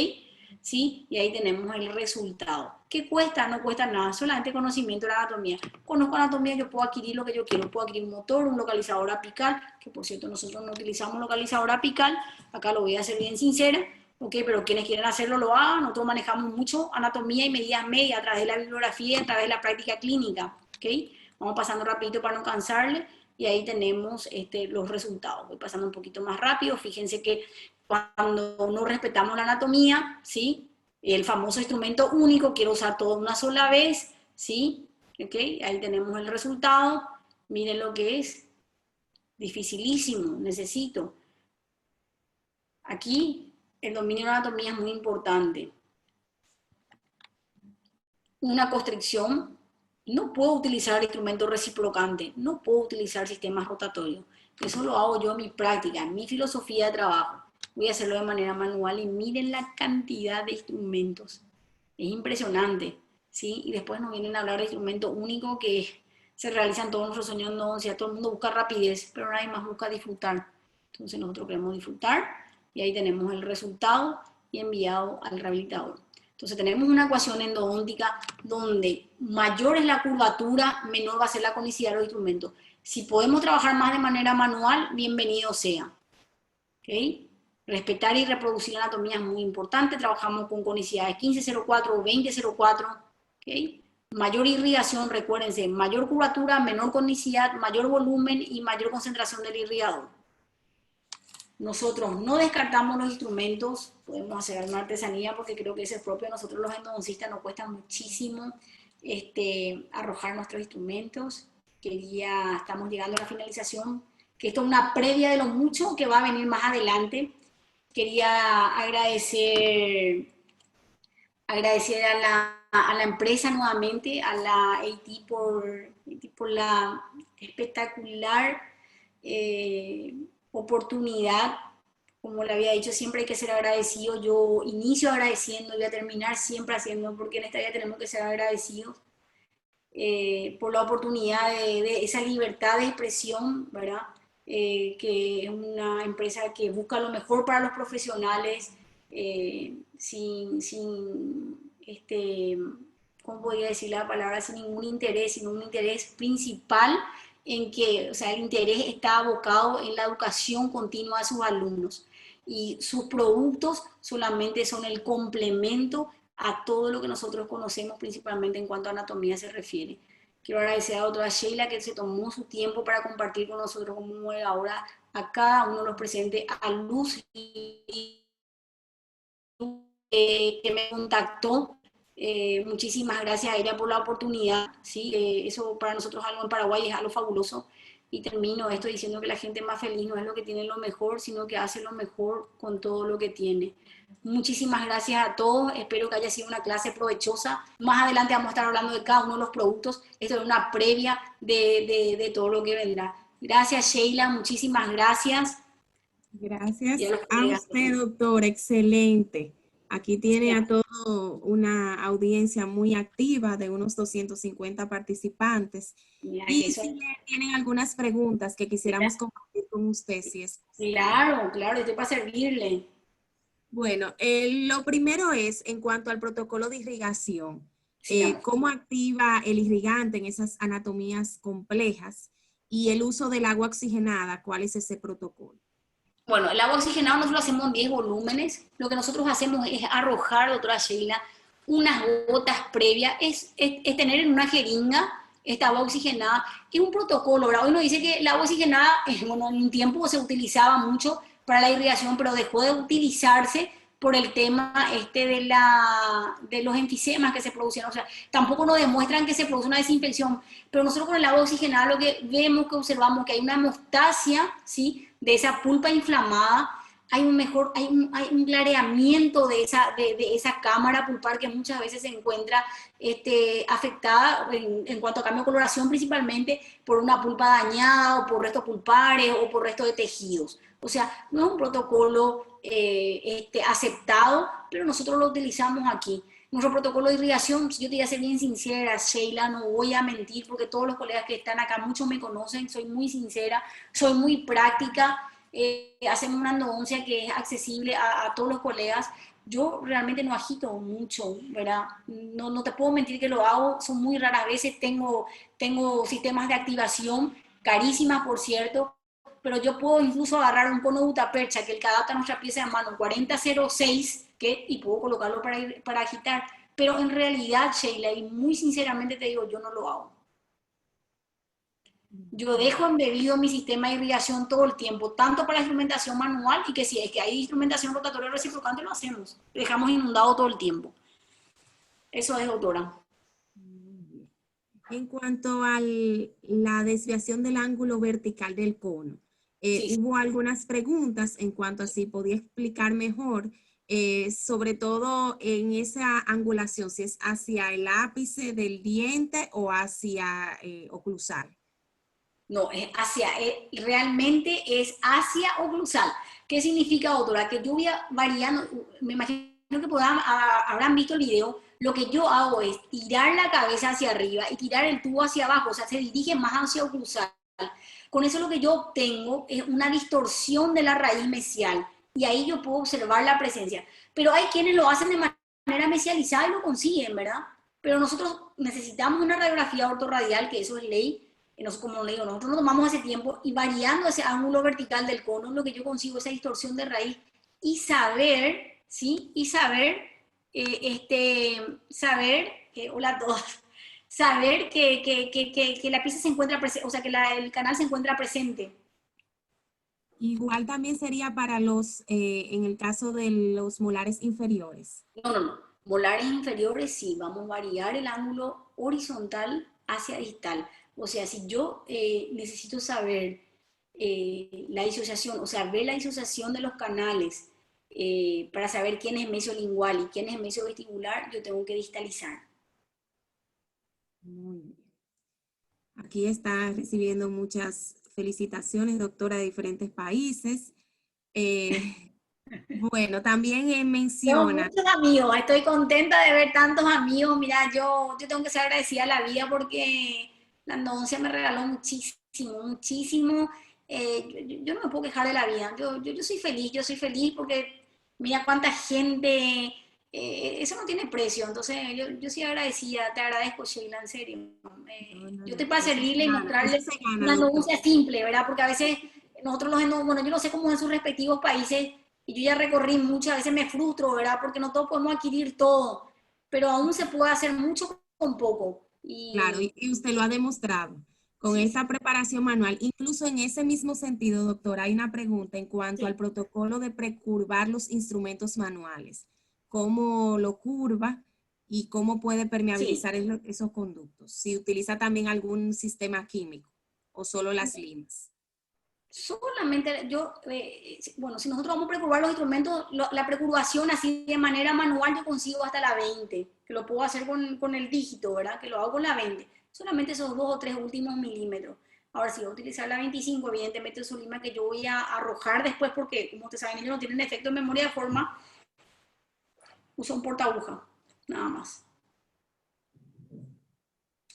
¿Sí? Y ahí tenemos el resultado. ¿Qué cuesta? No cuesta nada, solamente conocimiento de la anatomía. Conozco anatomía, yo puedo adquirir lo que yo quiero, puedo adquirir un motor, un localizador apical, que por cierto nosotros no utilizamos localizador apical, acá lo voy a hacer bien sincera, ¿ok? Pero quienes quieren hacerlo lo hagan, nosotros manejamos mucho anatomía y medidas medias a través de la bibliografía y a través de la práctica clínica, ¿ok? Vamos pasando rapidito para no cansarle y ahí tenemos los resultados. Voy pasando un poquito más rápido, fíjense que cuando no respetamos la anatomía, ¿sí? El famoso instrumento único, quiero usar todo una sola vez, ¿sí? ¿Ok? Ahí tenemos el resultado. Miren lo que es. Dificilísimo, necesito. Aquí el dominio de la anatomía es muy importante. Una constricción, no puedo utilizar el instrumento reciprocante, no puedo utilizar sistemas rotatorios. Eso lo hago yo en mi práctica, en mi filosofía de trabajo. Voy a hacerlo de manera manual y miren la cantidad de instrumentos. Es impresionante, ¿sí? Y después nos vienen a hablar de instrumentos únicos que se realizan todos nuestros sueños, no, o sea, todo el mundo busca rapidez, pero nadie más busca disfrutar. Entonces nosotros queremos disfrutar y ahí tenemos el resultado y enviado al rehabilitador. Entonces tenemos una ecuación endodóntica donde mayor es la curvatura, menor va a ser la conicidad de los instrumentos. Si podemos trabajar más de manera manual, bienvenido sea. ¿Okay? Respetar y reproducir la anatomía es muy importante. Trabajamos con conicidades 1504 o 2004. ¿Okay? Mayor irrigación, recuérdense, mayor curvatura, menor conicidad, mayor volumen y mayor concentración del irrigador. Nosotros no descartamos los instrumentos, podemos hacer una artesanía porque creo que ese es propio de nosotros los endodoncistas, nos cuesta muchísimo arrojar nuestros instrumentos. Estamos llegando a la finalización, que esto es una previa de lo mucho que va a venir más adelante. Quería agradecer a la empresa nuevamente, a la AT por la espectacular oportunidad. Como le había dicho, siempre hay que ser agradecido. Yo inicio agradeciendo y voy a terminar siempre haciendo, porque en esta vida tenemos que ser agradecidos por la oportunidad de esa libertad de expresión, ¿verdad? Que es una empresa que busca lo mejor para los profesionales, ¿cómo podría decir la palabra? Sin ningún interés, sin un interés principal en que, o sea, el interés está abocado en la educación continua de sus alumnos y sus productos solamente son el complemento a todo lo que nosotros conocemos, principalmente en cuanto a anatomía se refiere. Quiero agradecer a la doctora Sheila que se tomó su tiempo para compartir con nosotros como moderadora a cada uno de los presentes, a Luz y que me contactó. Muchísimas gracias a ella por la oportunidad. ¿Sí? Eso para nosotros algo en Paraguay es algo fabuloso. Y termino esto diciendo que la gente más feliz no es lo que tiene lo mejor, sino que hace lo mejor con todo lo que tiene. Muchísimas gracias a todos. Espero que haya sido una clase provechosa. Más adelante vamos a estar hablando de cada uno de los productos. Esto es una previa de todo lo que vendrá. Gracias, Sheila. Muchísimas gracias. Y a Gracias los a colegas usted, también. doctor. Excelente. Aquí tiene Sí, a todo una audiencia muy activa de unos 250 participantes. mira que Y eso. si tienen algunas preguntas que quisiéramos compartir con usted, si es posible. Claro, claro, estoy para servirle. Bueno, lo primero es en cuanto al protocolo de irrigación, Sigamos. cómo activa el irrigante en esas anatomías complejas y el uso del agua oxigenada, ¿cuál es ese protocolo? Bueno, el agua oxigenada nosotros lo hacemos en 10 volúmenes. Lo que nosotros hacemos es arrojar, doctora Sheila, unas gotas previas, es tener en una jeringa esta agua oxigenada. Es un protocolo, ¿verdad? Hoy nos dice que el agua oxigenada, bueno, en un tiempo se utilizaba mucho para la irrigación, pero dejó de utilizarse por el tema de los enfisemas que se producían. O sea, tampoco nos demuestran que se produce una desinfección, pero nosotros con el agua oxigenada lo que vemos, que observamos, que hay una hemostasia, ¿sí?, de esa pulpa inflamada, hay un clareamiento de esa cámara pulpar que muchas veces se encuentra afectada en cuanto a cambio de coloración, principalmente por una pulpa dañada o por restos pulpares o por restos de tejidos. O sea, no es un protocolo aceptado, pero nosotros lo utilizamos aquí. Nuestro protocolo de irrigación, yo te voy a ser bien sincera, Sheila, no voy a mentir porque todos los colegas que están acá, muchos me conocen, soy muy sincera, soy muy práctica, hacemos una endodoncia que es accesible a todos los colegas. Yo realmente no agito mucho, ¿verdad? No, no te puedo mentir que lo hago, son muy raras veces, tengo sistemas de activación, carísimas por cierto, pero yo puedo incluso agarrar un cono de butapercha, que el que adapta a nuestra pieza de mano 4006, y puedo colocarlo para agitar. Pero en realidad, Sheila, y muy sinceramente te digo, yo no lo hago. Yo dejo embebido mi sistema de irrigación todo el tiempo, tanto para la instrumentación manual y que si es que hay instrumentación rotatoria reciprocante, lo hacemos. Dejamos inundado todo el tiempo. Eso es, doctora. En cuanto a la desviación del ángulo vertical del cono, Sí, sí. hubo algunas preguntas en cuanto a si podía explicar mejor, sobre todo en esa angulación, si es hacia el ápice del diente o hacia oclusal. No, realmente es hacia oclusal. ¿Qué significa, doctora? Que yo voy variando, me imagino que habrán visto el video, lo que yo hago es tirar la cabeza hacia arriba y tirar el tubo hacia abajo, o sea, se dirige más hacia oclusal. Con eso lo que yo obtengo es una distorsión de la raíz mesial y ahí yo puedo observar la presencia. Pero hay quienes lo hacen de manera mesializada y lo consiguen, ¿verdad? Pero nosotros necesitamos una radiografía ortorradial, que eso es ley, como le digo, nosotros nos tomamos ese tiempo y variando ese ángulo vertical del cono, lo que yo consigo esa distorsión de raíz y saber, ¿sí? Y saber, hola a todos, saber que la pieza se encuentra presente, o sea, que el canal se encuentra presente. Igual también sería para en el caso de los molares inferiores. No, no, no. Molares inferiores sí, vamos a variar el ángulo horizontal hacia distal. O sea, si yo necesito saber la disociación, o sea, ver la disociación de los canales para saber quién es mesiolingual y quién es mesiovestibular, yo tengo que distalizar. Muy bien. Aquí está recibiendo muchas felicitaciones, doctora, de diferentes países. Bueno, también Tengo menciona. muchos amigos, estoy contenta de ver tantos amigos. Mira, yo tengo que ser agradecida a la vida porque la endodoncia me regaló muchísimo, muchísimo. Yo no me puedo quejar de la vida. Yo soy feliz porque mira cuánta gente, eso no tiene precio. Entonces, yo sí agradecida, te agradezco, Sheila, en serio. No, no, Yo estoy no. para servirle y Eso mostrarle se gana, una doctor. endodoncia simple, ¿verdad? Porque a veces nosotros bueno, yo no sé cómo en sus respectivos países, y yo ya recorrí mucho, a veces me frustro, ¿verdad? Porque no todos podemos adquirir todo, pero aún se puede hacer mucho con poco. Claro, Y y usted lo ha demostrado con sí, esa preparación manual. Incluso en ese mismo sentido, doctora, hay una pregunta en cuanto al sí, protocolo de precurvar los instrumentos manuales. ¿Cómo lo curva y cómo puede sí. permeabilizar esos conductos? Si utiliza también algún sistema químico o solo las limas. Solamente yo, bueno, si nosotros vamos a precurvar los instrumentos, la precurvación así de manera manual yo consigo hasta la 20, que lo puedo hacer con el dígito, ¿verdad? Que lo hago con la 20. Solamente esos 2 o 3 últimos milímetros. Ahora, si voy a utilizar la 25, evidentemente es un lima que yo voy a arrojar después porque, como ustedes saben, ellos no tienen efecto en memoria de forma, uso un porta aguja, nada más.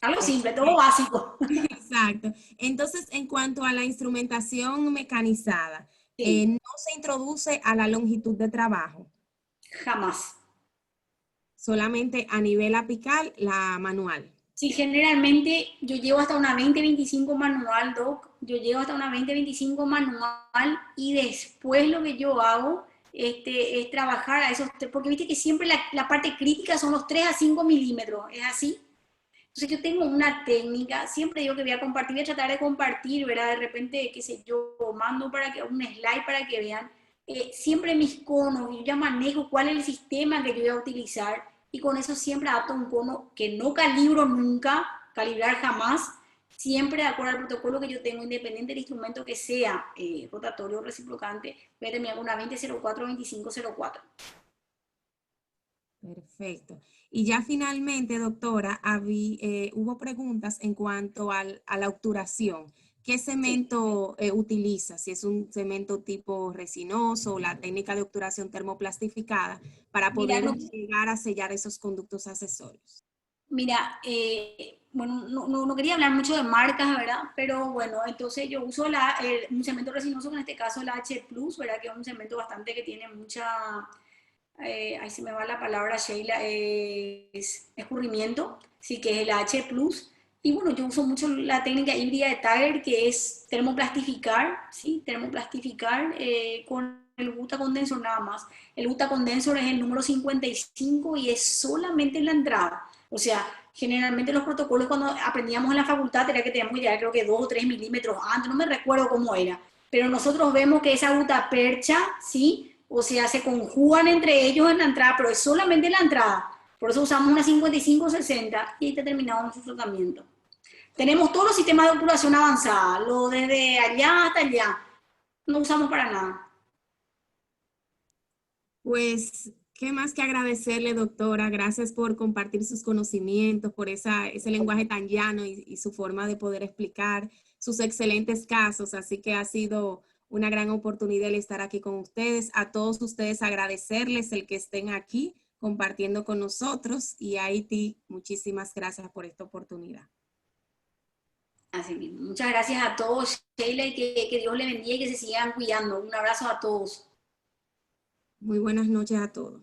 Algo simple, todo Perfecto. básico. Exacto. Entonces, en cuanto a la instrumentación mecanizada, Sí, no se introduce a la longitud de trabajo, jamás. solamente a nivel apical, la manual. Sí, generalmente yo llevo hasta una 20-25 manual, Doc. Yo llevo hasta una 20-25 manual y después lo que yo hago es trabajar a esos, porque viste que siempre la parte crítica son los 3 a 5 milímetros, ¿es así? Entonces yo tengo una técnica, siempre digo que voy a compartir, voy a tratar de compartir, ¿verdad? De repente, qué sé yo, mando para que, un slide para que vean, siempre mis conos, yo ya manejo cuál es el sistema que yo voy a utilizar y con eso siempre adapto un cono que no calibro nunca, calibrar jamás, siempre de acuerdo al protocolo que yo tengo, independiente del instrumento que sea, rotatorio o reciprocante, voy a terminar con una 20-04-25-04. Perfecto. Y ya finalmente, doctora, hubo preguntas en cuanto a la obturación. ¿Qué Sí. cemento utiliza? Si es un cemento tipo resinoso o la técnica de obturación termoplastificada para Mira, poder no, llegar a sellar esos conductos accesorios. Mira, bueno, no quería hablar mucho de marcas, ¿verdad? Pero bueno, entonces yo uso un cemento resinoso, que en este caso la H+, ¿verdad? Que es un cemento bastante que tiene mucha, ahí se me va la palabra, Sheila, es escurrimiento, sí, que es el H+. Y bueno, yo uso mucho la técnica híbrida de Tiger, que es termoplastificar, ¿sí? Termoplastificar con el Butacondensor nada más. El Butacondensor es el número 55 y es solamente en la entrada. O sea, generalmente los protocolos cuando aprendíamos en la facultad era que teníamos que llegar creo que 2 o 3 milímetros antes, no me recuerdo cómo era. Pero nosotros vemos que esa butapercha, ¿sí? O sea, se conjugan entre ellos en la entrada, pero es solamente la entrada. Por eso usamos una 55-60 y ahí terminamos nuestro tratamiento. Tenemos todos los sistemas de obturación avanzada, lo desde allá hasta allá. No usamos para nada. Pues, ¿qué más que agradecerle, doctora? Gracias por compartir sus conocimientos, por ese lenguaje tan llano y su forma de poder explicar sus excelentes casos. Así que ha sido una gran oportunidad el estar aquí con ustedes. A todos ustedes agradecerles el que estén aquí compartiendo con nosotros y a Haití, muchísimas gracias por esta oportunidad. Así mismo. Muchas gracias a todos, Sheila, y que Dios le bendiga y que se sigan cuidando. Un abrazo a todos. Muy buenas noches a todos.